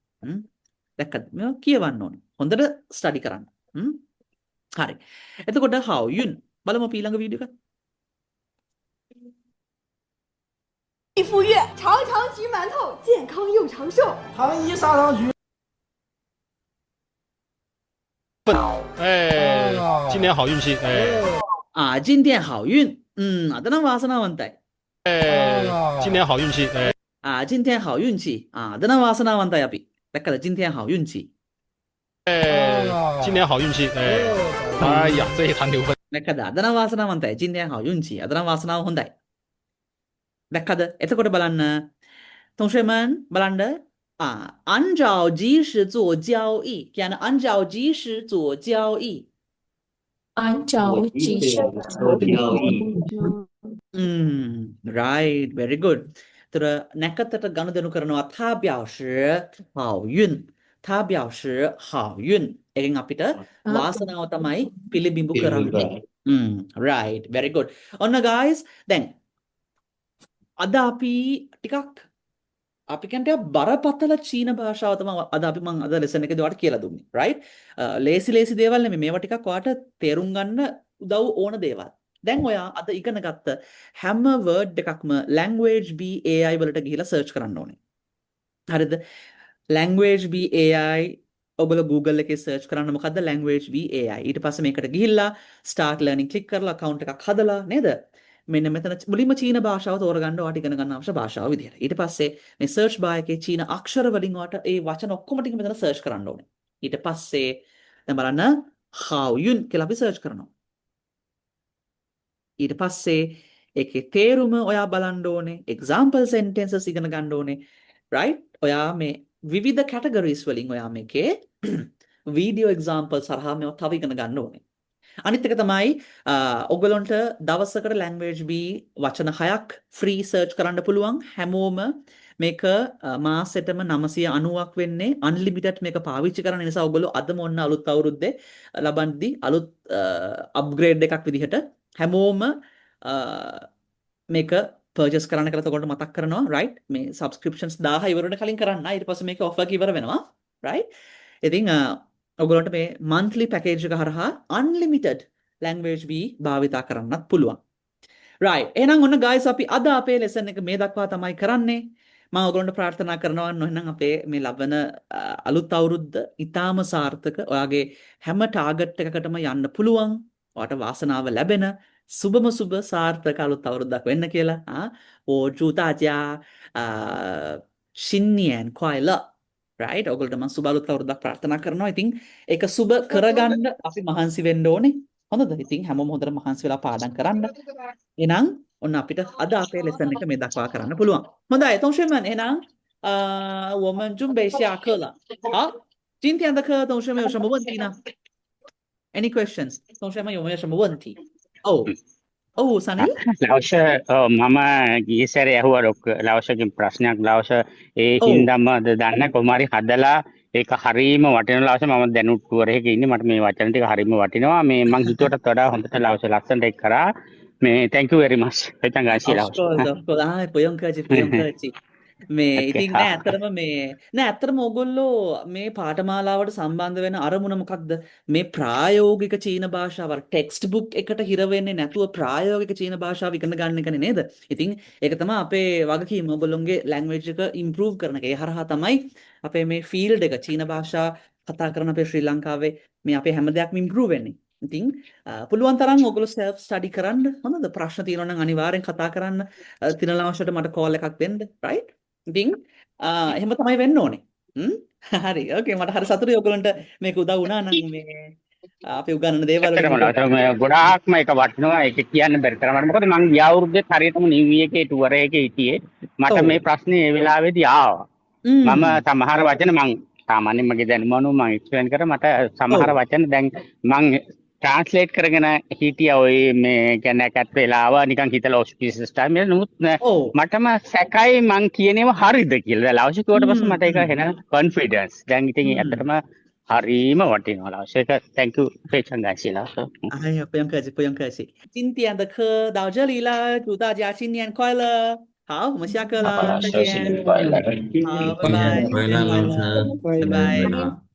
දැක්කද? මේවා කියවන්න ඕනේ. හොඳට ස්ටඩි කරන්න. හරි. එතකොට how yun බලමු අපි ඊළඟ වීඩියෝ එක.
一副月，长长菊馒头，健康又长寿。
糖衣砂糖橘。今年好运气，
今天好运，අද නම් වාසනාවන්තයි.
今年好运气，
今天好运气, අද නම් වාසනාවන්තයි අපි. දැක්කද? 今天好运气.
今年好运气，哎呀，这一坛牛粪。
දැක්කද? අද නම් වාසනාවන්තයි. 今天好运气. අද නම් වාසනාව හොඳයි. දැක්කද? එතකොට බලන්න. 同学们 බලන්න. 按照即时做交易 කියන්නේ 按照即时做交易.
按照即时做交易。
right, very good. 这නැකතට ගනුදෙනු කරනවා 他表示好运. 他表示好运. එකෙන් අපිට වාසනාව තමයි පිළිබිඹු කරන්නේ. right, very good. ඔන්න guys, දැන් අද අපි ටිකක් අපි කියන්නේ බරපතල චීන භාෂාව තමයි අද අපි මම අද ලෙසන් එකේදී ඔයාලට කියලා දුන්නේ. right? ලේසි දේවල් නෙමෙයි. මේවා ටිකක් ඔයාලට තේරුම් ගන්න උදව් ඕන දේවල්. දැන් ඔයා අද ඉගෙන ගත්ත හැම වර්ඩ් එකක්ම language B AI වලට ගිහිලා සර්ච් කරන්න ඕනේ. හරිද? language B AI ඔබල Google එකේ සර්ච් කරන්න මොකද්ද language B AI. ඊට පස්සේ මේකට ගිහිල්ලා start learning click කරලා account එකක් හදලා නේද? මෙන්න මෙතන මුලින්ම චීන භාෂාව තෝරගන්න ඔයාට ඉගෙන ගන්න අවශ්‍ය භාෂාව විදියට. ඊට පස්සේ මේ search bar එකේ චීන අක්ෂර වලින් ඔයාට ඒ වචන ඔක්කොම ටික මෙතන search කරන්න ඕනේ. ඊට පස්සේ දැන් බලන්න how yun කියලා අපි search කරනවා. ඊට පස්සේ ඒකේ තේරුම ඔයා බලන්න ඕනේ. example sentences ඉගෙන ගන්න ඕනේ. right? ඔයා මේ විවිධ categories වලින් ඔයා මේකේ video example සරහා මේව තව ඉගෙන ගන්න ඕනේ. අනිත් එක තමයි ඔයගලන්ට දවසකට language B වචන 6ක් free search කරන්න පුළුවන්. හැමෝම මේක මාසෙටම 990ක් වෙන්නේ unlimited මේක පාවිච්චි කරන නිසා ඔයගොල්ලෝ අදම ඔන්න අලුත් අවුරුද්දේ ලබන්දී අලුත් upgrade එකක් විදිහට හැමෝම මේක purchase කරන්න කියලා ඔයගොල්ලන්ට මතක් කරනවා. right? මේ subscriptions 1000 ඉවර වෙන කලින් කරන්න. ඊට පස්සේ මේක offer එක ඉවර වෙනවා. right? ඉතින් ඔයගොල්ලන්ට මේ monthly package එක හරහා unlimited language B භාවිතා කරන්නත් පුළුවන්. right. එහෙනම් ඔන්න guys අපි අද අපේ lesson එක මේ දක්වා තමයි කරන්නේ. මම ඔයගොල්ලන්ට ප්‍රාර්ථනා කරනවා එහෙනම් අපේ මේ ලබන අලුත් අවුරුද්ද ඊටාම සාර්ථක. ඔයාගේ හැම target එකකටම යන්න පුළුවන්. ඔයාට වාසනාව ලැබෙන සුබම සුබ සාර්ථක අලුත් අවුරුද්දක් වෙන්න කියලා. 我祝大家新年快乐. right? ඔයගොල්ලන්ට මම සුබ අලුත් අවුරුද්දක් ප්‍රාර්ථනා කරනවා. ඉතින් ඒක සුබ කරගන්න අපි මහන්සි වෙන්න ඕනේ. හොඳද? ඉතින් හැමෝම හොඳට මහන්සි වෙලා පාඩම් කරන්න. එහෙනම් ඔන්න අපිට අද අපේ lesson එක මේ දක්වා කරන්න පුළුවන්. හොඳයි, 同学们，එහෙනම්我们准备下课了。好，今天的课同学们有什么问题呢？ Any questions？同学们有没有什么问题？哦，Sunny？
ලවස මම ගිය සැරේ ඇහුවා ලවසකින් ප්‍රශ්නයක් ලවස ඒ
ඔව්.
හින්දාම දන්න කොහොමරි හදලා ඒක හරීම වටින ලවස මම දැනුත් ටුවර් එකේ ඉන්නේ මට මේ වචන ටික හරීම වටිනවා මේ මං හිතුවටත් වඩා හොඳට ලවස ලස්සනට ඒක කරා මේ thank you very much 非常感谢
Of
老师
course, of course.不用客气, 不用客气. මේ
Okay,
ඉතින් නෑ ඇත්තටම ඇත්තටම ඕගොල්ලෝ මේ පාඨමාලාවට සම්බන්ධ වෙන අරමුණ මොකක්ද? මේ ප්‍රායෝගික චීන භාෂාව ටෙක්ස්ට් බුක් එකට හිර වෙන්නේ නැතුව ප්‍රායෝගික චීන භාෂාව ඉගෙන ගන්න එකනේ නේද? ඉතින් ඒක තමයි අපේ වගකීම ඕගොල්ලෝගේ ලැන්ග්වේජ් එක ඉම්ප්‍රූව් කරන එක. ඒ හරහා තමයි අපේ මේ ෆීල්ඩ් එක චීන භාෂා කතා කරන අපේ ශ්‍රී ලංකාවේ මේ අපේ හැම දෙයක්ම ඉම්ප්‍රූව් වෙන්නේ. ඉතින් පුළුවන් තරම් ඔයගොල්ලෝ self study කරන්න හොඳද? ප්‍රශ්න තියෙනවා නම් අනිවාර්යෙන් කතා කරන්න. තිනලා අවශ්‍යයට මට කෝල් එකක් දෙන්න. right? ඉතින් එහෙම තමයි වෙන්න ඕනේ. හරි. ඕකේ මට හරි සතුටුයි ඔයගොල්ලන්ට මේක උදව් වුණා නම් මේ අපි උගන්වන දේවල්
ඇත්තටම ලවස මේ ගොඩාක්ම ඒක වටිනවා ඒක කියන්න බැරි තරමට මොකද මං ගිය අවුරුද්දේ හරියටම නිව් එකේ ටුවර් එකේ හිටියේ මට මේ ප්‍රශ්නේ ඒ වෙලාවේදී ආවා මම සමහර වචන මං සාමාන්‍යයෙන් මගේ දැනුම අනුව මං එක්ස්ප්ලেইন කරා මට සමහර වචන දැන් මං ට්‍රාන්ස්ලේට් කරගෙන හිටියා ඔය මේ කියන්නේ කැත් වෙලාව නිකන් හිතලා ඔස්පිසියස් ටයිම් එක නමුත් මටම සැකයි මං කියනේම හරිද කියලා. දැන් ලවස කිව්වට පස්සේ මට ඒක එන කොන්ෆිඩන්ස්. දැන් ඉතින් ඇත්තටම හරීම වටිනවා ලවස. ඒක thank you 非常感谢老师。
哎呀，不用客气，不用客气。今天的课到这里了，祝大家新年快乐。好，我们下课了，再见。好，拜拜，
快乐老师
拜拜。
拜拜